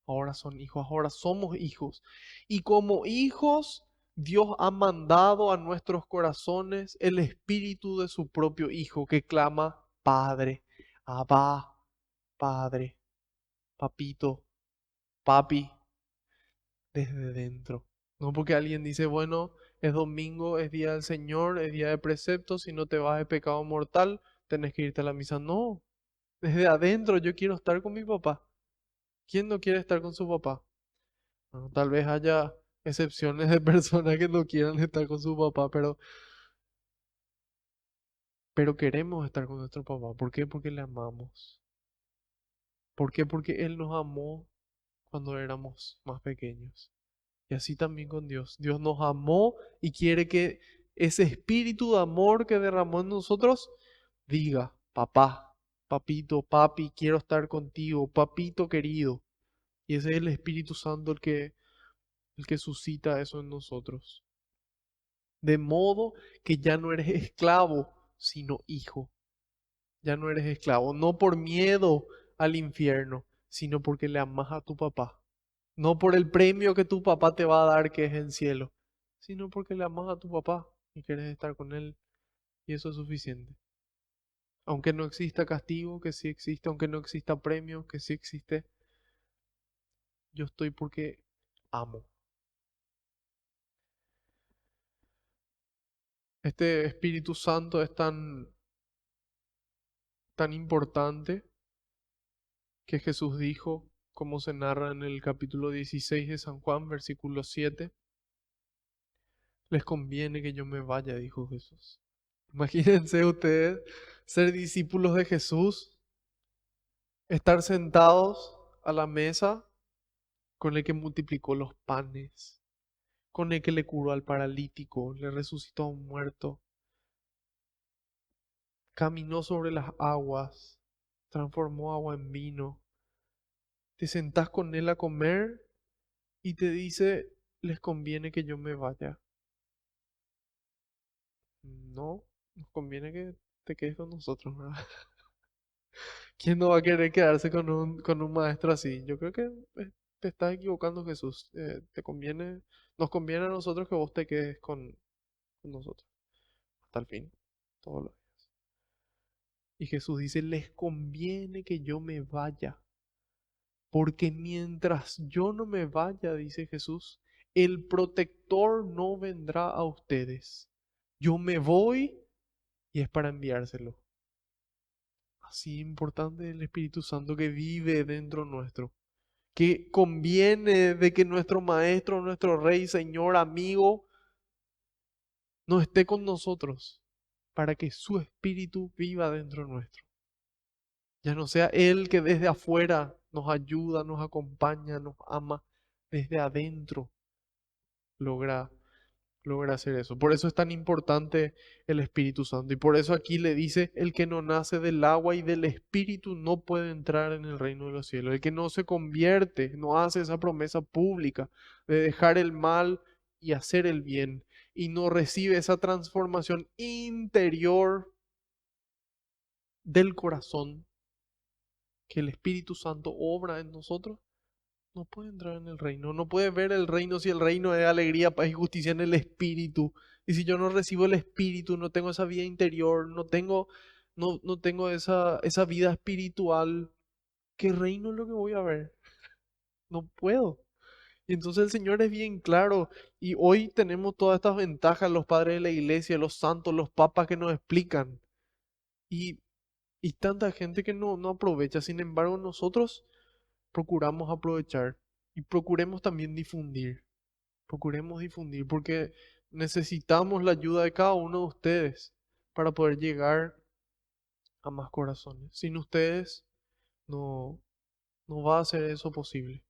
S1: Ahora son hijos, ahora somos hijos. Y como hijos, Dios ha mandado a nuestros corazones el espíritu de su propio Hijo que clama, Padre, Abba, Padre, Papito, Papi, desde dentro. No porque alguien dice, bueno, es domingo, es día del Señor, es día de precepto, si no te vas de pecado mortal, tenés que irte a la misa. No, desde adentro yo quiero estar con mi papá. ¿Quién no quiere estar con su papá? Bueno, tal vez haya excepciones de personas que no quieran estar con su papá, pero queremos estar con nuestro papá. ¿Por qué? Porque le amamos. ¿Por qué? Porque Él nos amó cuando éramos más pequeños. Y así también con Dios. Dios nos amó y quiere que ese espíritu de amor que derramó en nosotros diga, papá, papito, papi, quiero estar contigo, papito querido. Y ese es el Espíritu Santo el que suscita eso en nosotros. De modo que ya no eres esclavo, sino hijo. Ya no eres esclavo, no por miedo al infierno, sino porque le amas a tu papá. No por el premio que tu papá te va a dar, que es el cielo, sino porque le amas a tu papá y quieres estar con él. Y eso es suficiente. Aunque no exista castigo, que sí existe, aunque no exista premio, que sí existe, yo estoy porque amo. Este Espíritu Santo es tan importante que Jesús dijo, como se narra en el capítulo 16 de San Juan, versículo 7, les conviene que yo me vaya, dijo Jesús. Imagínense ustedes ser discípulos de Jesús, estar sentados a la mesa con el que multiplicó los panes, con el que le curó al paralítico, le resucitó a un muerto, caminó sobre las aguas, transformó agua en vino. Te sentás con él a comer y te dice, les conviene que yo me vaya. No, nos conviene que te quedes con nosotros, ¿verdad? ¿Quién no va a querer quedarse con un maestro así? Yo creo que te estás equivocando, Jesús. Nos conviene a nosotros que vos te quedes con nosotros hasta el fin. Todo lo- Y Jesús dice, les conviene que yo me vaya, porque mientras yo no me vaya, dice Jesús, el protector no vendrá a ustedes. Yo me voy y es para enviárselo. Así importante el Espíritu Santo que vive dentro nuestro, que conviene de que nuestro Maestro, nuestro Rey, Señor, amigo, no esté con nosotros, para que su Espíritu viva dentro nuestro. Ya no sea Él que desde afuera nos ayuda, nos acompaña, nos ama, desde adentro logra logra hacer eso. Por eso es tan importante el Espíritu Santo. Y por eso aquí le dice, el que no nace del agua y del Espíritu no puede entrar en el reino de los cielos. El que no se convierte, no hace esa promesa pública de dejar el mal y hacer el bien. Y no recibe esa transformación interior del corazón que el Espíritu Santo obra en nosotros, no puede entrar en el reino, no puede ver el reino si el reino es alegría, paz y justicia en el espíritu. Y si yo no recibo el espíritu, no tengo esa vida interior, no tengo esa vida espiritual, ¿qué reino es lo que voy a ver? No puedo. Y entonces el Señor es bien claro. Y hoy tenemos todas estas ventajas, los padres de la iglesia, los santos, los papas que nos explican. Y, y tanta gente que no aprovecha. Sin embargo, nosotros procuramos aprovechar y procuremos también difundir. Procuremos difundir porque necesitamos la ayuda de cada uno de ustedes para poder llegar a más corazones. Sin ustedes no, no va a ser eso posible.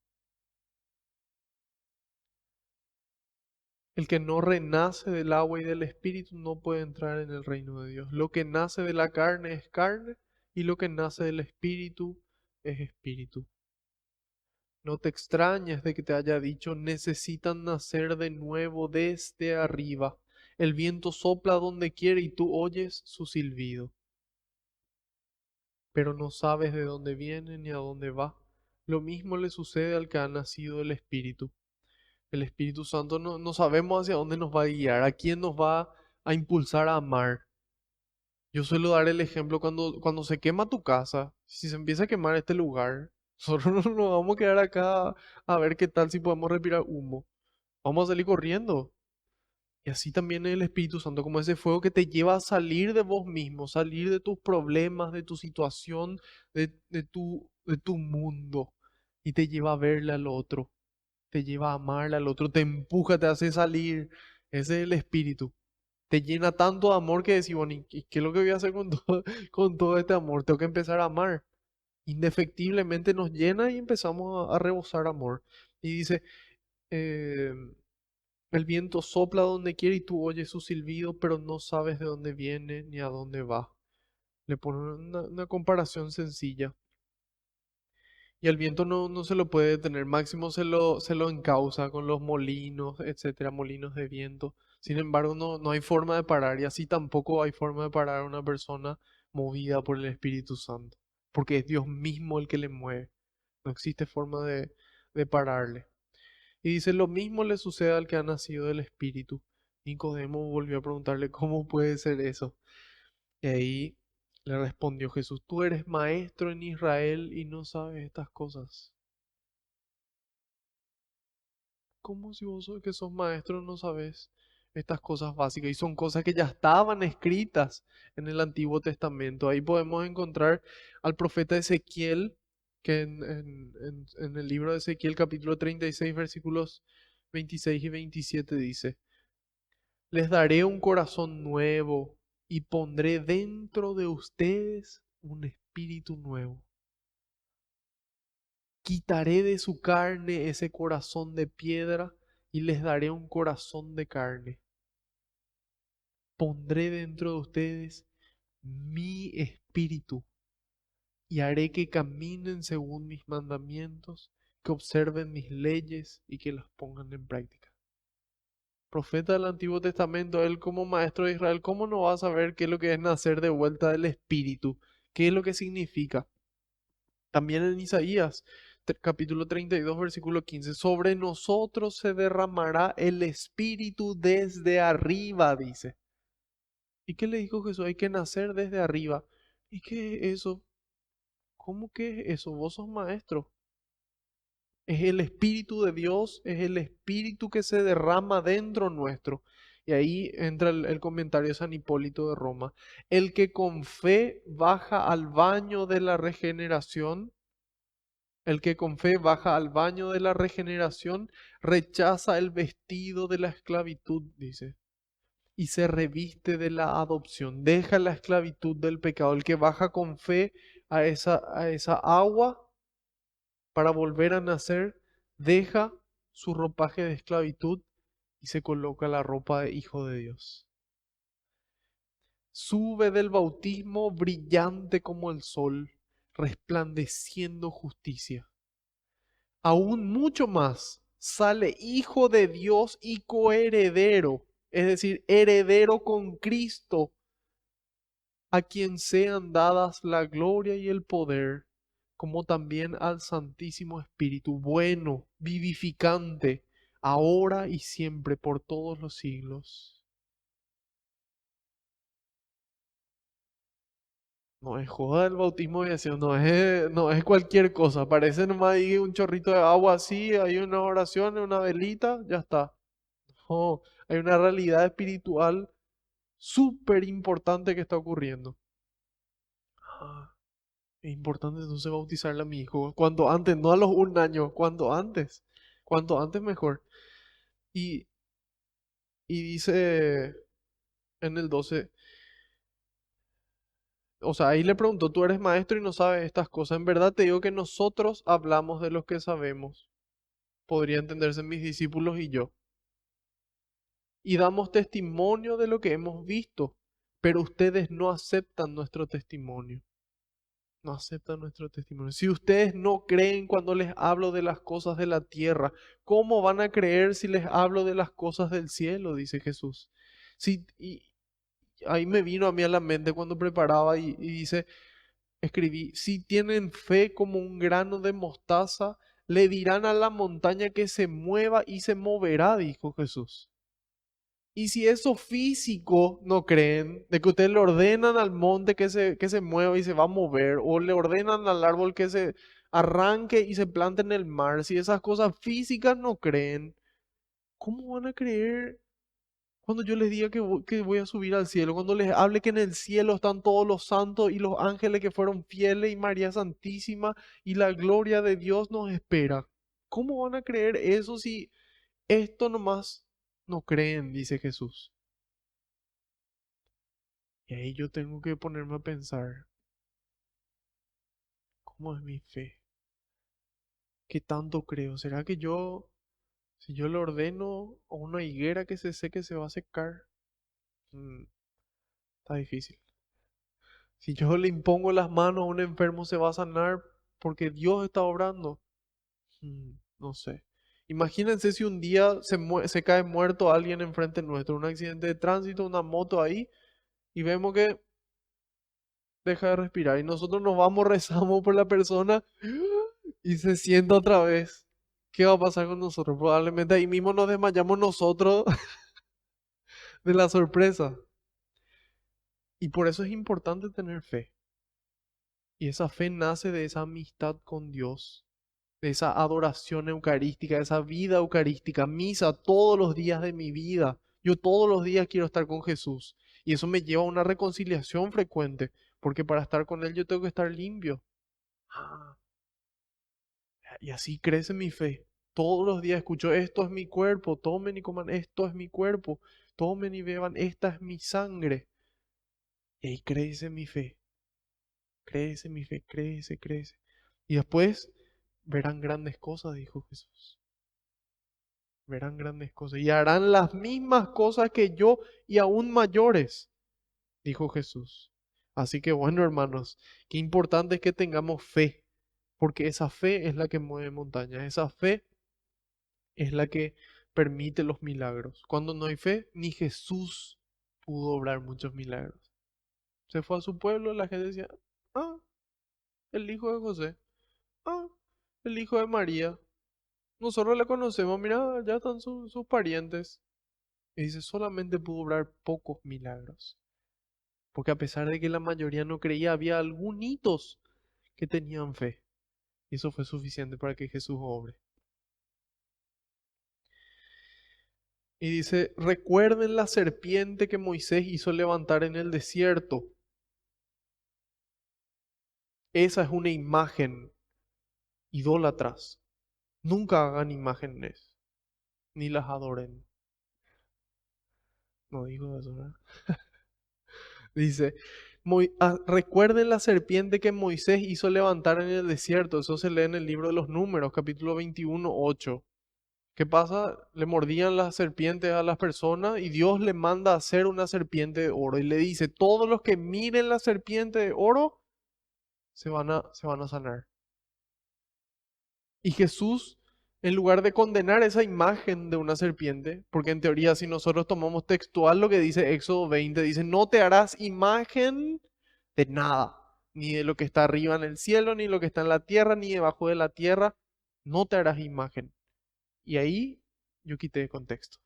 S1: El que no renace del agua y del espíritu no puede entrar en el reino de Dios. Lo que nace de la carne es carne y lo que nace del espíritu es espíritu. No te extrañes de que te haya dicho, necesitan nacer de nuevo desde arriba. El viento sopla donde quiere y tú oyes su silbido, pero no sabes de dónde viene ni a dónde va. Lo mismo le sucede al que ha nacido del Espíritu. El Espíritu Santo no sabemos hacia dónde nos va a guiar, a quién nos va a impulsar a amar. Yo suelo dar el ejemplo cuando se quema tu casa, si se empieza a quemar este lugar, nosotros no nos vamos a quedar acá a ver qué tal si podemos respirar humo. Vamos a salir corriendo. Y así también el Espíritu Santo, como ese fuego que te lleva a salir de vos mismo, salir de tus problemas, de tu situación, de tu mundo, y te lleva a verle al otro, te lleva a amarle al otro, te empuja, te hace salir. Ese es el Espíritu. Te llena tanto de amor que decís, bueno, ¿y qué es lo que voy a hacer con todo, con todo este amor? Tengo que empezar a amar. Indefectiblemente nos llena y empezamos a rebosar amor. Y dice, eh, el viento sopla donde quiere y tú oyes su silbido, pero no sabes de dónde viene ni a dónde va. Le pone una comparación sencilla. Y el viento no se lo puede detener, máximo se lo encausa con los molinos, etcétera, molinos de viento. Sin embargo, no hay forma de parar, y así tampoco hay forma de parar a una persona movida por el Espíritu Santo, porque es Dios mismo el que le mueve. No existe forma de pararle. Y dice, lo mismo le sucede al que ha nacido del Espíritu. Nicodemo volvió a preguntarle, ¿cómo puede ser eso? Y ahí le respondió Jesús, tú eres maestro en Israel y no sabes estas cosas. ¿Cómo si vos que sos maestro no sabes estas cosas básicas? Y son cosas que ya estaban escritas en el Antiguo Testamento. Ahí podemos encontrar al profeta Ezequiel, que en el libro de Ezequiel capítulo 36 versículos 26 y 27 dice, les daré un corazón nuevo y pondré dentro de ustedes un espíritu nuevo. Quitaré de su carne ese corazón de piedra y les daré un corazón de carne. Pondré dentro de ustedes mi espíritu y haré que caminen según mis mandamientos, que observen mis leyes y que las pongan en práctica. Profeta del Antiguo Testamento, él como maestro de Israel, ¿cómo no va a saber qué es lo que es nacer de vuelta del espíritu? ¿Qué es lo que significa? También en Isaías, capítulo 32, versículo 15, sobre nosotros se derramará el Espíritu desde arriba, dice. ¿Y qué le dijo Jesús? Hay que nacer desde arriba. ¿Y qué es eso? ¿Cómo que es eso? Vos sos maestro. Es el Espíritu de Dios, es el Espíritu que se derrama dentro nuestro. Y ahí entra el comentario de San Hipólito de Roma. El que con fe baja al baño de la regeneración, el que con fe baja al baño de la regeneración, rechaza el vestido de la esclavitud, dice, y se reviste de la adopción. Deja la esclavitud del pecado. El que baja con fe a esa agua para volver a nacer, deja su ropaje de esclavitud y se coloca la ropa de hijo de Dios. Sube del bautismo brillante como el sol, resplandeciendo justicia. Aún mucho más, sale hijo de Dios y coheredero, es decir, heredero con Cristo, a quien sean dadas la gloria y el poder, como también al Santísimo Espíritu, bueno, vivificante, ahora y siempre, por todos los siglos. No es joda el bautismo de acción, no es cualquier cosa. Parece nomás ahí un chorrito de agua así, hay una oración, una velita, ya está. No, hay una realidad espiritual súper importante que está ocurriendo. Ah, es importante entonces bautizarle a mi hijo. Cuanto antes, no a los 1 año, cuanto antes. Cuanto antes mejor. Y, y dice en el 12, o sea, ahí le preguntó, tú eres maestro y no sabes estas cosas. En verdad te digo que nosotros hablamos de los que sabemos. Podría entenderse mis discípulos y yo. Y damos testimonio de lo que hemos visto, pero ustedes no aceptan nuestro testimonio. No aceptan nuestro testimonio. Si ustedes no creen cuando les hablo de las cosas de la tierra, ¿cómo van a creer si les hablo de las cosas del cielo? Dice Jesús. Sí, y ahí me vino a mí a la mente cuando preparaba y dice, escribí, si tienen fe como un grano de mostaza, le dirán a la montaña que se mueva y se moverá, dijo Jesús. Y si eso físico no creen, de que ustedes le ordenan al monte que se mueva y se va a mover, o le ordenan al árbol que se arranque y se plante en el mar, si esas cosas físicas no creen, ¿cómo van a creer cuando yo les diga que voy a subir al cielo? Cuando les hable que en el cielo están todos los santos y los ángeles que fueron fieles y María Santísima y la gloria de Dios nos espera. ¿Cómo van a creer eso si esto nomás no creen? Dice Jesús. Y ahí yo tengo que ponerme a pensar, ¿cómo es mi fe? ¿Qué tanto creo? ¿Será que si yo le ordeno a una higuera que se seque, se va a secar? Mm, está difícil. Si yo le impongo las manos a un enfermo, se va a sanar porque Dios está obrando. No sé. Imagínense si un día se cae muerto alguien enfrente nuestro, un accidente de tránsito, una moto ahí, y vemos que deja de respirar y nosotros nos vamos, rezamos por la persona y se sienta otra vez. ¿Qué va a pasar con nosotros? Probablemente ahí mismo nos desmayamos nosotros de la sorpresa. Y por eso es importante tener fe. Y esa fe nace de esa amistad con Dios, de esa adoración eucarística, de esa vida eucarística, misa todos los días de mi vida. Yo todos los días quiero estar con Jesús. Y eso me lleva a una reconciliación frecuente, porque para estar con Él yo tengo que estar limpio. Ah, y así crece mi fe. Todos los días escucho, esto es mi cuerpo, tomen y coman, esto es mi cuerpo, tomen y beban, esta es mi sangre. Y ahí crece mi fe, crece, crece. Y después verán grandes cosas, dijo Jesús. Verán grandes cosas y harán las mismas cosas que yo y aún mayores, dijo Jesús. Así que bueno, hermanos, qué importante es que tengamos fe, porque esa fe es la que mueve montañas, esa fe es la que permite los milagros. Cuando no hay fe, ni Jesús pudo obrar muchos milagros. Se fue a su pueblo, la gente decía, ah, el hijo de José, ah, el hijo de María. Nosotros le conocemos, mira, ya están sus parientes. Y dice, solamente pudo obrar pocos milagros. Porque a pesar de que la mayoría no creía, había algunos que tenían fe. Y eso fue suficiente para que Jesús obre. Y dice, recuerden la serpiente que Moisés hizo levantar en el desierto. Esa es una imagen, idólatras. Nunca hagan imágenes, ni las adoren. No digo eso, ¿verdad? Dice, recuerden la serpiente que Moisés hizo levantar en el desierto. Eso se lee en el libro de los Números, capítulo 21, 8. ¿Qué pasa? Le mordían las serpientes a las personas y Dios le manda a hacer una serpiente de oro y le dice, todos los que miren la serpiente de oro se van a sanar. Y Jesús, en lugar de condenar esa imagen de una serpiente, porque en teoría si nosotros tomamos textual lo que dice Éxodo 20, dice, no te harás imagen de nada, ni de lo que está arriba en el cielo, ni lo que está en la tierra, ni debajo de la tierra, no te harás imagen. Y ahí yo quité de contexto.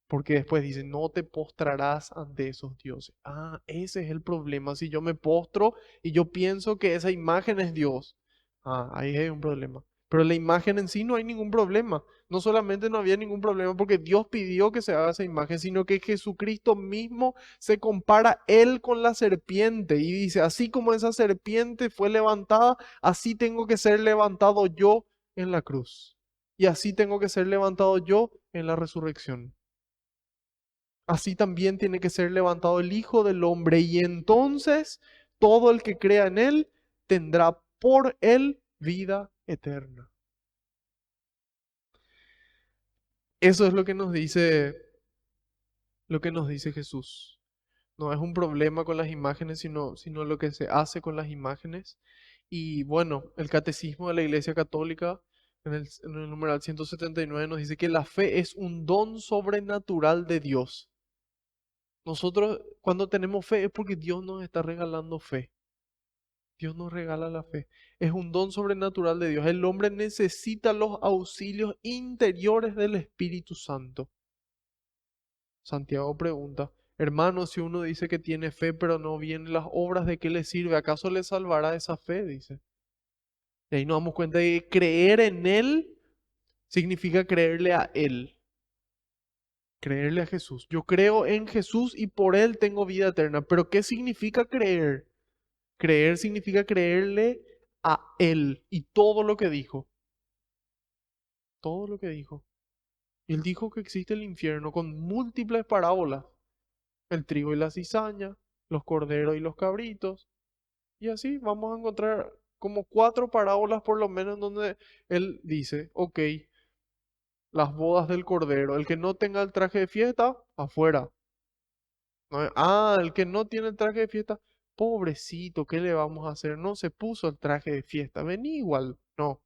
S1: Porque después dice, no te postrarás ante esos dioses. Ah, ese es el problema. Si yo me postro y yo pienso que esa imagen es Dios, ahí hay un problema. Pero la imagen en sí no hay ningún problema. No solamente no había ningún problema porque Dios pidió que se haga esa imagen, sino que Jesucristo mismo se compara él con la serpiente y dice, así como esa serpiente fue levantada, así tengo que ser levantado yo en la cruz. Y así tengo que ser levantado yo en la resurrección. Así también tiene que ser levantado el Hijo del Hombre, y entonces todo el que crea en Él tendrá por Él vida eterna. Eso es lo que nos dice Jesús. No es un problema con las imágenes, sino lo que se hace con las imágenes. Y bueno, el Catecismo de la Iglesia Católica, en el numeral 179, nos dice que la fe es un don sobrenatural de Dios. Nosotros cuando tenemos fe es porque Dios nos está regalando fe. Dios nos regala la fe. Es un don sobrenatural de Dios. El hombre necesita los auxilios interiores del Espíritu Santo. Santiago pregunta, hermano, si uno dice que tiene fe pero no vienen las obras, ¿de qué le sirve? ¿Acaso le salvará esa fe? Dice. Y ahí nos damos cuenta de que creer en Él significa creerle a Él. Creerle a Jesús. Yo creo en Jesús y por Él tengo vida eterna. Pero ¿qué significa creer? Creer significa creerle a Él y todo lo que dijo. Todo lo que dijo. Y Él dijo que existe el infierno con múltiples parábolas. El trigo y la cizaña, los corderos y los cabritos. Y así vamos a encontrar como 4 parábolas por lo menos donde Él dice, ok, las bodas del cordero. El que no tenga el traje de fiesta, afuera. El que no tiene el traje de fiesta, pobrecito, ¿qué le vamos a hacer? No se puso el traje de fiesta. Vení igual. No,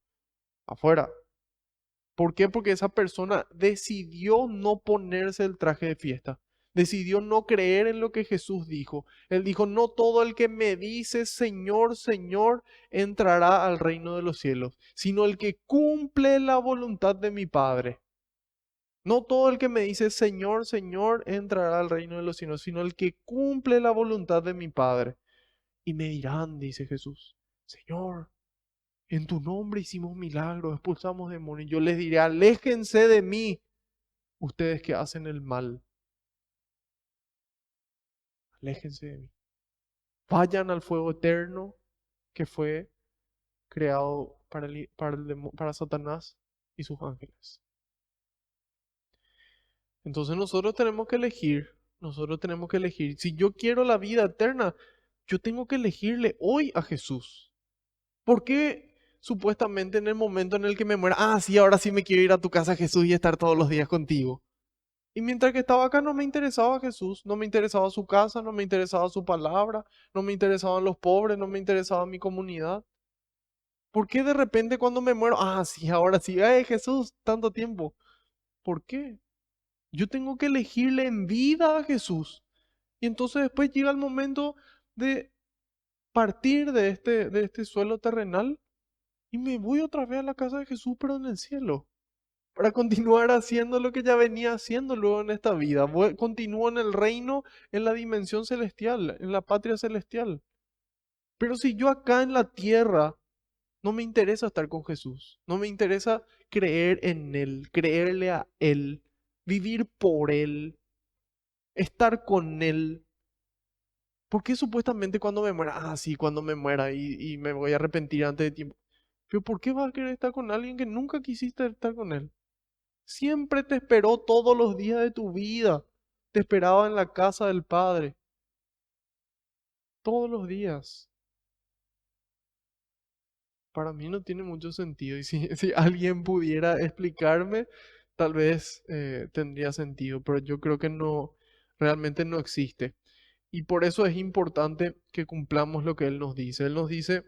S1: afuera. ¿Por qué? Porque esa persona decidió no ponerse el traje de fiesta. Decidió no creer en lo que Jesús dijo. Él dijo, no todo el que me dice Señor, Señor, entrará al reino de los cielos, sino el que cumple la voluntad de mi Padre. No todo el que me dice Señor, Señor, entrará al reino de los cielos, sino el que cumple la voluntad de mi Padre. Y me dirán, dice Jesús, Señor, en tu nombre hicimos milagros, expulsamos demonios. Yo les diré, aléjense de mí, ustedes que hacen el mal. Aléjense de mí. Vayan al fuego eterno que fue creado para Satanás y sus ángeles. Entonces nosotros tenemos que elegir, nosotros tenemos que elegir. Si yo quiero la vida eterna, yo tengo que elegirle hoy a Jesús. ¿Por qué supuestamente en el momento en el que me muera, sí, ahora sí me quiero ir a tu casa, Jesús, y estar todos los días contigo? Y mientras que estaba acá no me interesaba Jesús, no me interesaba su casa, no me interesaba su palabra, no me interesaban los pobres, no me interesaba mi comunidad. ¿Por qué de repente cuando me muero, sí, ahora sí, Jesús, tanto tiempo? ¿Por qué? Yo tengo que elegirle en vida a Jesús. Y entonces después llega el momento de partir de este suelo terrenal y me voy otra vez a la casa de Jesús, pero en el cielo, para continuar haciendo lo que ya venía haciendo luego en esta vida. Continúo en el reino, en la dimensión celestial, en la patria celestial. Pero si yo acá en la tierra no me interesa estar con Jesús, no me interesa creer en Él, creerle a Él, vivir por Él, estar con Él. ¿Por qué supuestamente cuando me muera? Sí, cuando me muera y me voy a arrepentir antes de tiempo. Pero ¿por qué vas a querer estar con alguien que nunca quisiste estar con Él? Siempre te esperó todos los días de tu vida. Te esperaba en la casa del Padre. Todos los días. Para mí no tiene mucho sentido. Y si, si alguien pudiera explicarme, tal vez tendría sentido, pero yo creo que no, realmente no existe. Y por eso es importante que cumplamos lo que Él nos dice. Él nos dice,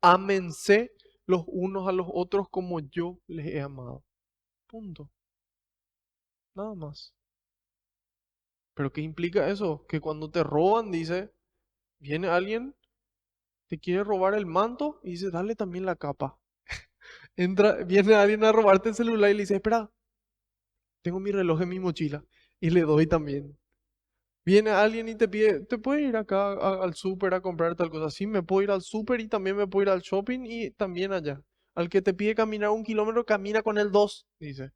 S1: ámense los unos a los otros como yo les he amado. Punto. Nada más. Pero ¿qué implica eso? Que cuando te roban, dice, viene alguien, te quiere robar el manto y dice, dale también la capa. Entra, viene alguien a robarte el celular y le dice, espera, tengo mi reloj en mi mochila y le doy también. Viene alguien y te pide, ¿te puedes ir acá al súper a comprar tal cosa? Sí, me puedo ir al súper y también me puedo ir al shopping y también allá. Al que te pide caminar 1 kilómetro, camina con el dos, dice.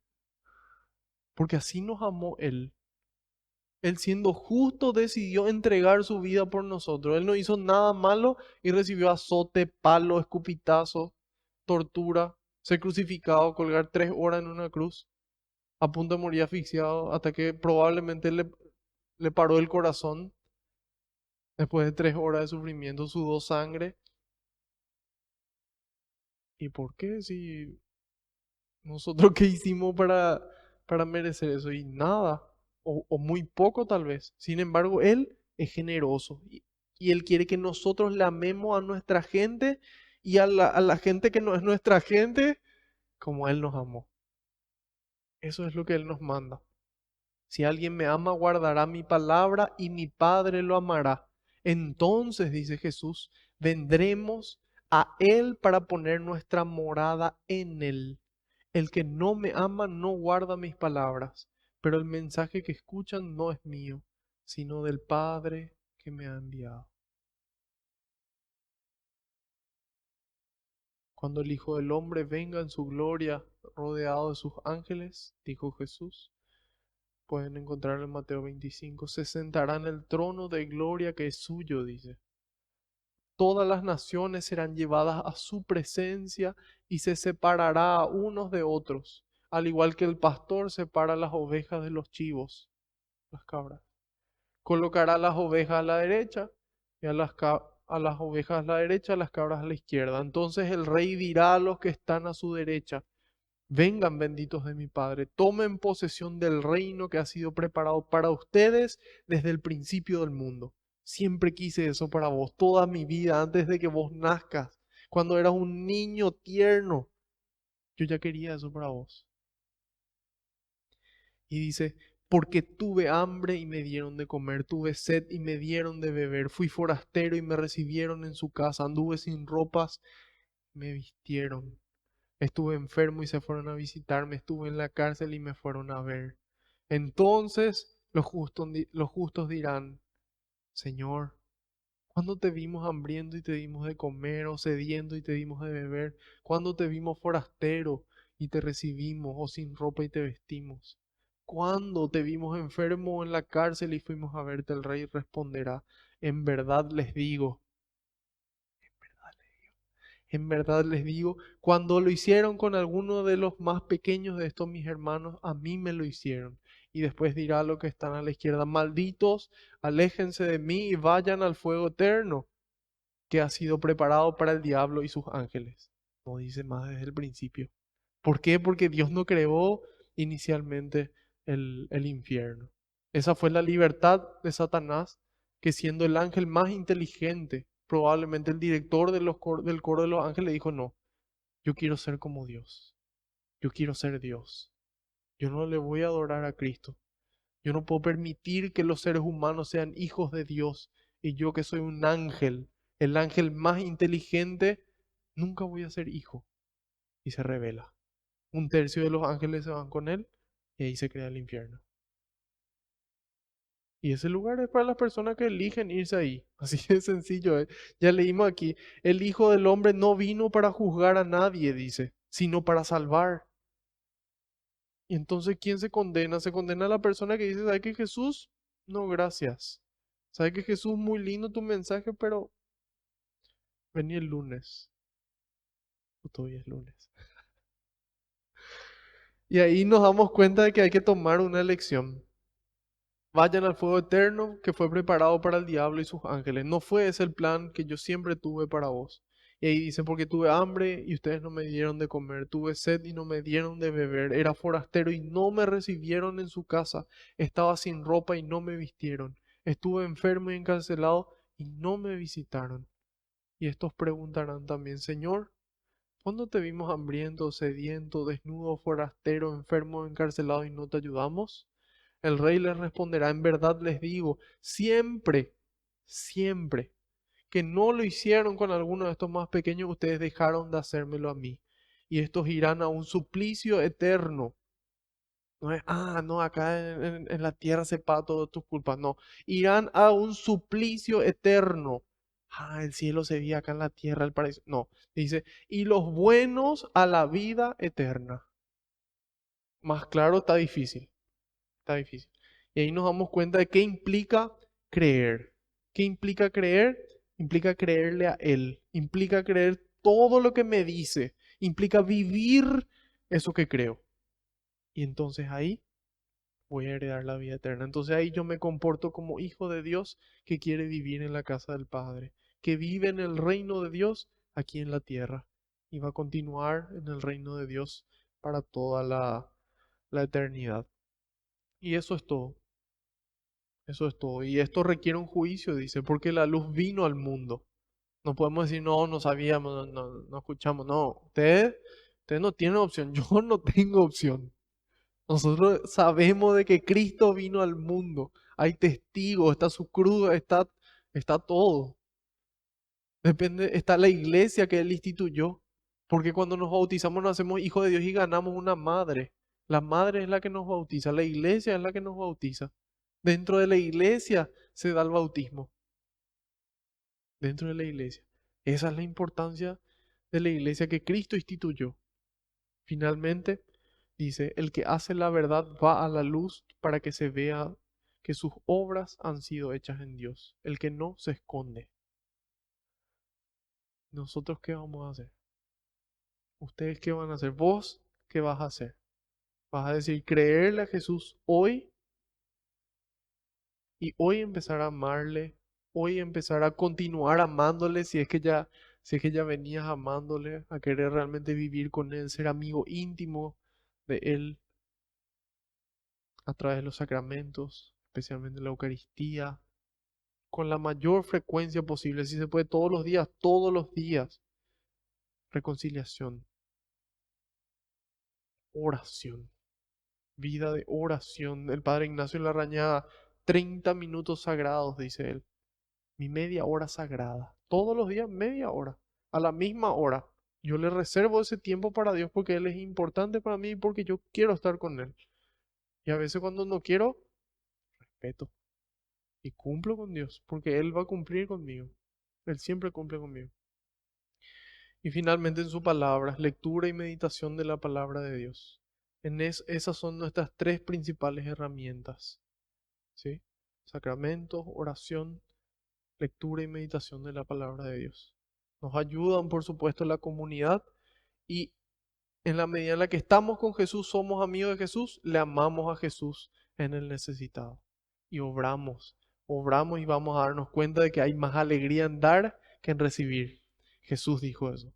S1: Porque así nos amó Él. Él siendo justo decidió entregar su vida por nosotros. Él no hizo nada malo y recibió azote, palo, escupitazo, tortura, ser crucificado, colgar 3 horas en una cruz, a punto de morir asfixiado, hasta que probablemente le paró el corazón. Después de 3 horas de sufrimiento, sudó sangre. ¿Y por qué? Si nosotros qué hicimos para merecer eso y nada, o muy poco tal vez. Sin embargo, Él es generoso y Él quiere que nosotros le amemos a nuestra gente y a la gente que no es nuestra gente como Él nos amó. Eso es lo que Él nos manda. Si alguien me ama, guardará mi palabra y mi Padre lo amará. Entonces, dice Jesús, vendremos a Él para poner nuestra morada en Él. El que no me ama no guarda mis palabras, pero el mensaje que escuchan no es mío, sino del Padre que me ha enviado. Cuando el Hijo del Hombre venga en su gloria, rodeado de sus ángeles, dijo Jesús, pueden encontrar en Mateo 25, se sentará en el trono de gloria que es suyo, dice. Todas las naciones serán llevadas a su presencia y se separará a unos de otros, al igual que el pastor separa las ovejas de los chivos, las cabras. Colocará las ovejas a la derecha y a las ovejas a la derecha, a las cabras a la izquierda. Entonces el rey dirá a los que están a su derecha, vengan benditos de mi Padre, tomen posesión del reino que ha sido preparado para ustedes desde el principio del mundo. Siempre quise eso para vos, toda mi vida, antes de que vos nazcas, cuando eras un niño tierno, yo ya quería eso para vos. Y dice, porque tuve hambre y me dieron de comer, tuve sed y me dieron de beber, fui forastero y me recibieron en su casa, anduve sin ropas, me vistieron. Estuve enfermo y se fueron a visitarme, estuve en la cárcel y me fueron a ver. Entonces los justos dirán, Señor, ¿cuándo te vimos hambriento y te dimos de comer, o sediento y te dimos de beber? ¿Cuándo te vimos forastero y te recibimos, o sin ropa y te vestimos? ¿Cuándo te vimos enfermo en la cárcel y fuimos a verte? El rey responderá, en verdad les digo, cuando lo hicieron con alguno de los más pequeños de estos mis hermanos, a mí me lo hicieron. Y después dirá a los que están a la izquierda, malditos, aléjense de mí y vayan al fuego eterno que ha sido preparado para el diablo y sus ángeles. No dice más desde el principio. ¿Por qué? Porque Dios no creó inicialmente el infierno. Esa fue la libertad de Satanás, que siendo el ángel más inteligente, probablemente el director de del coro de los ángeles dijo, no, yo quiero ser como Dios. Yo quiero ser Dios. Yo no le voy a adorar a Cristo. Yo no puedo permitir que los seres humanos sean hijos de Dios y yo que soy un ángel, el ángel más inteligente, nunca voy a ser hijo. Y se revela. 1/3 de los ángeles se van con él y ahí se crea el infierno. Y ese lugar es para las personas que eligen irse ahí. Así de sencillo, ¿eh? Ya leímos aquí, el Hijo del Hombre no vino para juzgar a nadie, dice, sino para salvar. Y entonces, ¿quién se condena? Se condena a la persona que dice, ¿sabe qué, Jesús? No, gracias. ¿Sabe qué, Jesús? Muy lindo tu mensaje, pero vení el lunes. O todavía es lunes. Y ahí nos damos cuenta de que hay que tomar una elección. Vayan al fuego eterno que fue preparado para el diablo y sus ángeles. No fue ese el plan que yo siempre tuve para vos. Y ahí dice, porque tuve hambre y ustedes no me dieron de comer, tuve sed y no me dieron de beber, era forastero y no me recibieron en su casa, estaba sin ropa y no me vistieron, estuve enfermo y encarcelado y no me visitaron. Y estos preguntarán también, Señor, ¿cuándo te vimos hambriento, sediento, desnudo, forastero, enfermo, encarcelado y no te ayudamos? El rey les responderá, en verdad les digo, siempre, siempre que no lo hicieron con alguno de estos más pequeños, ustedes dejaron de hacérmelo a mí. Y estos irán a un suplicio eterno. No es, no, acá en la tierra se paga todas tus culpas. No, irán a un suplicio eterno. El cielo se ve acá en la tierra, el paraíso. No, dice, y los buenos a la vida eterna. Más claro, está difícil. Está difícil. Y ahí nos damos cuenta de qué implica creer. ¿Qué implica creer? Implica creerle a Él. Implica creer todo lo que me dice. Implica vivir eso que creo. Y entonces ahí voy a heredar la vida eterna. Entonces ahí yo me comporto como hijo de Dios que quiere vivir en la casa del Padre, que vive en el reino de Dios aquí en la tierra y va a continuar en el reino de Dios para toda la eternidad. Y eso es todo. Eso es todo. Y esto requiere un juicio, dice, porque la luz vino al mundo. No podemos decir, no, no sabíamos, no escuchamos. No, ustedes no tienen opción. Yo no tengo opción. Nosotros sabemos de que Cristo vino al mundo. Hay testigos, está su cruz, está todo. Depende, está la iglesia que Él instituyó. Porque cuando nos bautizamos nos hacemos hijos de Dios y ganamos una madre. La madre es la que nos bautiza, la iglesia es la que nos bautiza. Dentro de la iglesia se da el bautismo. Dentro de la iglesia. Esa es la importancia de la iglesia que Cristo instituyó. Finalmente, dice, el que hace la verdad va a la luz para que se vea que sus obras han sido hechas en Dios. El que no se esconde. ¿Nosotros qué vamos a hacer? ¿Ustedes qué van a hacer? ¿Vos qué vas a hacer? ¿Vas a decir creerle a Jesús hoy y hoy empezar a amarle? Hoy empezar a continuar amándole si es que ya venías amándole, a querer realmente vivir con él, ser amigo íntimo de él a través de los sacramentos, especialmente la Eucaristía, con la mayor frecuencia posible, si se puede todos los días, reconciliación, oración, vida de oración. El Padre Ignacio Larrañaga, 30 minutos sagrados, dice él, mi media hora sagrada, todos los días media hora, a la misma hora. Yo le reservo ese tiempo para Dios porque Él es importante para mí y porque yo quiero estar con Él. Y a veces cuando no quiero, respeto y cumplo con Dios, porque Él va a cumplir conmigo. Él siempre cumple conmigo. Y finalmente en su palabra, lectura y meditación de la palabra de Dios. Esas son nuestras tres principales herramientas, ¿sí? Sacramentos, oración, lectura y meditación de la palabra de Dios. Nos ayudan, por supuesto, la comunidad y en la medida en la que estamos con Jesús, somos amigos de Jesús, le amamos a Jesús en el necesitado. Y obramos y vamos a darnos cuenta de que hay más alegría en dar que en recibir. Jesús dijo eso.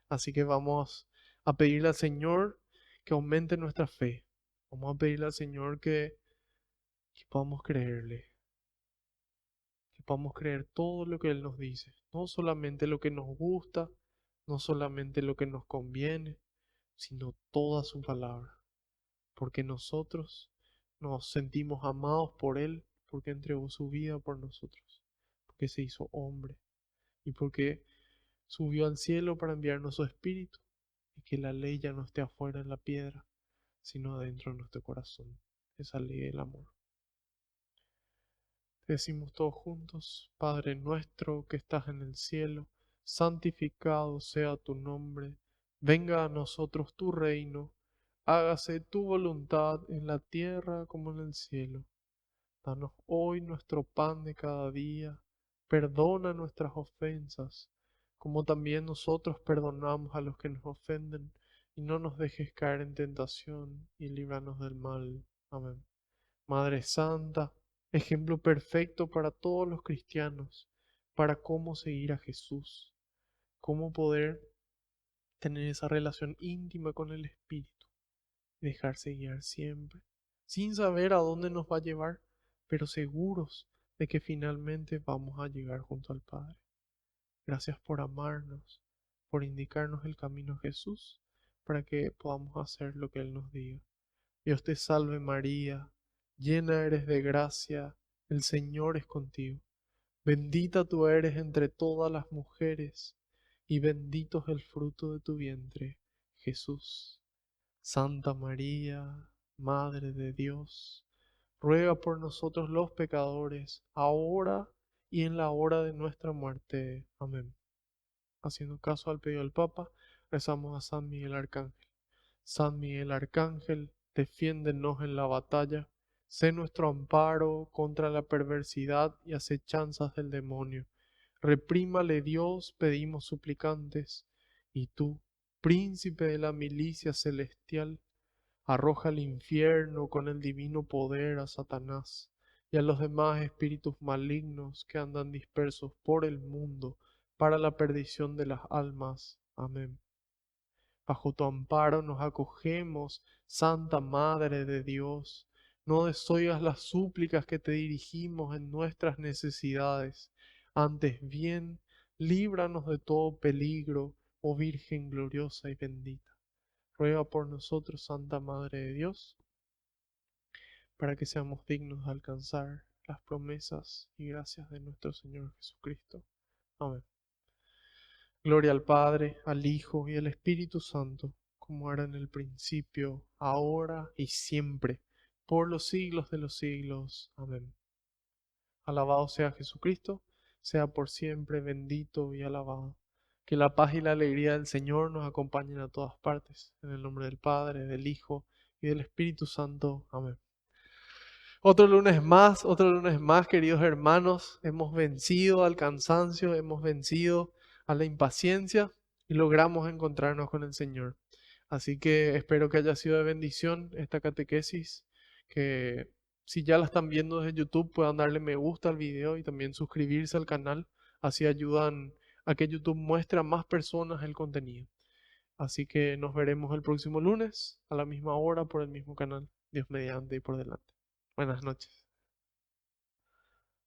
S1: Así que vamos a pedirle al Señor que aumente nuestra fe. Vamos a pedirle al Señor que podamos creerle, que podamos creer todo lo que Él nos dice, no solamente lo que nos gusta, no solamente lo que nos conviene, sino toda su palabra, porque nosotros nos sentimos amados por Él, porque entregó su vida por nosotros, porque se hizo hombre y porque subió al cielo para enviarnos su espíritu y que la ley ya no esté afuera en la piedra, sino adentro de nuestro corazón, esa ley del amor. Decimos todos juntos, Padre nuestro que estás en el cielo, santificado sea tu nombre, venga a nosotros tu reino, hágase tu voluntad en la tierra como en el cielo. Danos hoy nuestro pan de cada día, perdona nuestras ofensas, como también nosotros perdonamos a los que nos ofenden, y no nos dejes caer en tentación, y líbranos del mal. Amén. Madre Santa, ejemplo perfecto para todos los cristianos, para cómo seguir a Jesús. cómo poder tener esa relación íntima con el Espíritu, dejarse guiar siempre, sin saber a dónde nos va a llevar, pero seguros de que finalmente vamos a llegar junto al Padre. Gracias por amarnos, por indicarnos el camino a Jesús, para que podamos hacer lo que Él nos diga. Dios te salve María, llena eres de gracia, el Señor es contigo. Bendita tú eres entre todas las mujeres, y bendito es el fruto de tu vientre, Jesús. Santa María, Madre de Dios, ruega por nosotros los pecadores, ahora y en la hora de nuestra muerte. Amén. Haciendo caso al pedido del Papa, rezamos a San Miguel Arcángel. San Miguel Arcángel, defiéndenos en la batalla, sé nuestro amparo contra la perversidad y acechanzas del demonio. Reprímale Dios, pedimos suplicantes, y tú, príncipe de la milicia celestial, arroja al infierno con el divino poder a Satanás y a los demás espíritus malignos que andan dispersos por el mundo para la perdición de las almas. Amén. Bajo tu amparo nos acogemos, Santa Madre de Dios. No desoigas las súplicas que te dirigimos en nuestras necesidades. Antes bien, líbranos de todo peligro, oh Virgen gloriosa y bendita. Ruega por nosotros, Santa Madre de Dios, para que seamos dignos de alcanzar las promesas y gracias de nuestro Señor Jesucristo. Amén. Gloria al Padre, al Hijo y al Espíritu Santo, como era en el principio, ahora y siempre, por los siglos de los siglos. Amén. Alabado sea Jesucristo, sea por siempre bendito y alabado. Que la paz y la alegría del Señor nos acompañen a todas partes. En el nombre del Padre, del Hijo y del Espíritu Santo. Amén. Otro lunes más, queridos hermanos. Hemos vencido al cansancio, hemos vencido a la impaciencia y logramos encontrarnos con el Señor. Así que espero que haya sido de bendición esta catequesis, que si ya la están viendo desde YouTube puedan darle me gusta al video y también suscribirse al canal. Así ayudan a que YouTube muestre a más personas el contenido. Así que nos veremos el próximo lunes a la misma hora por el mismo canal. Dios mediante y por delante. Buenas noches.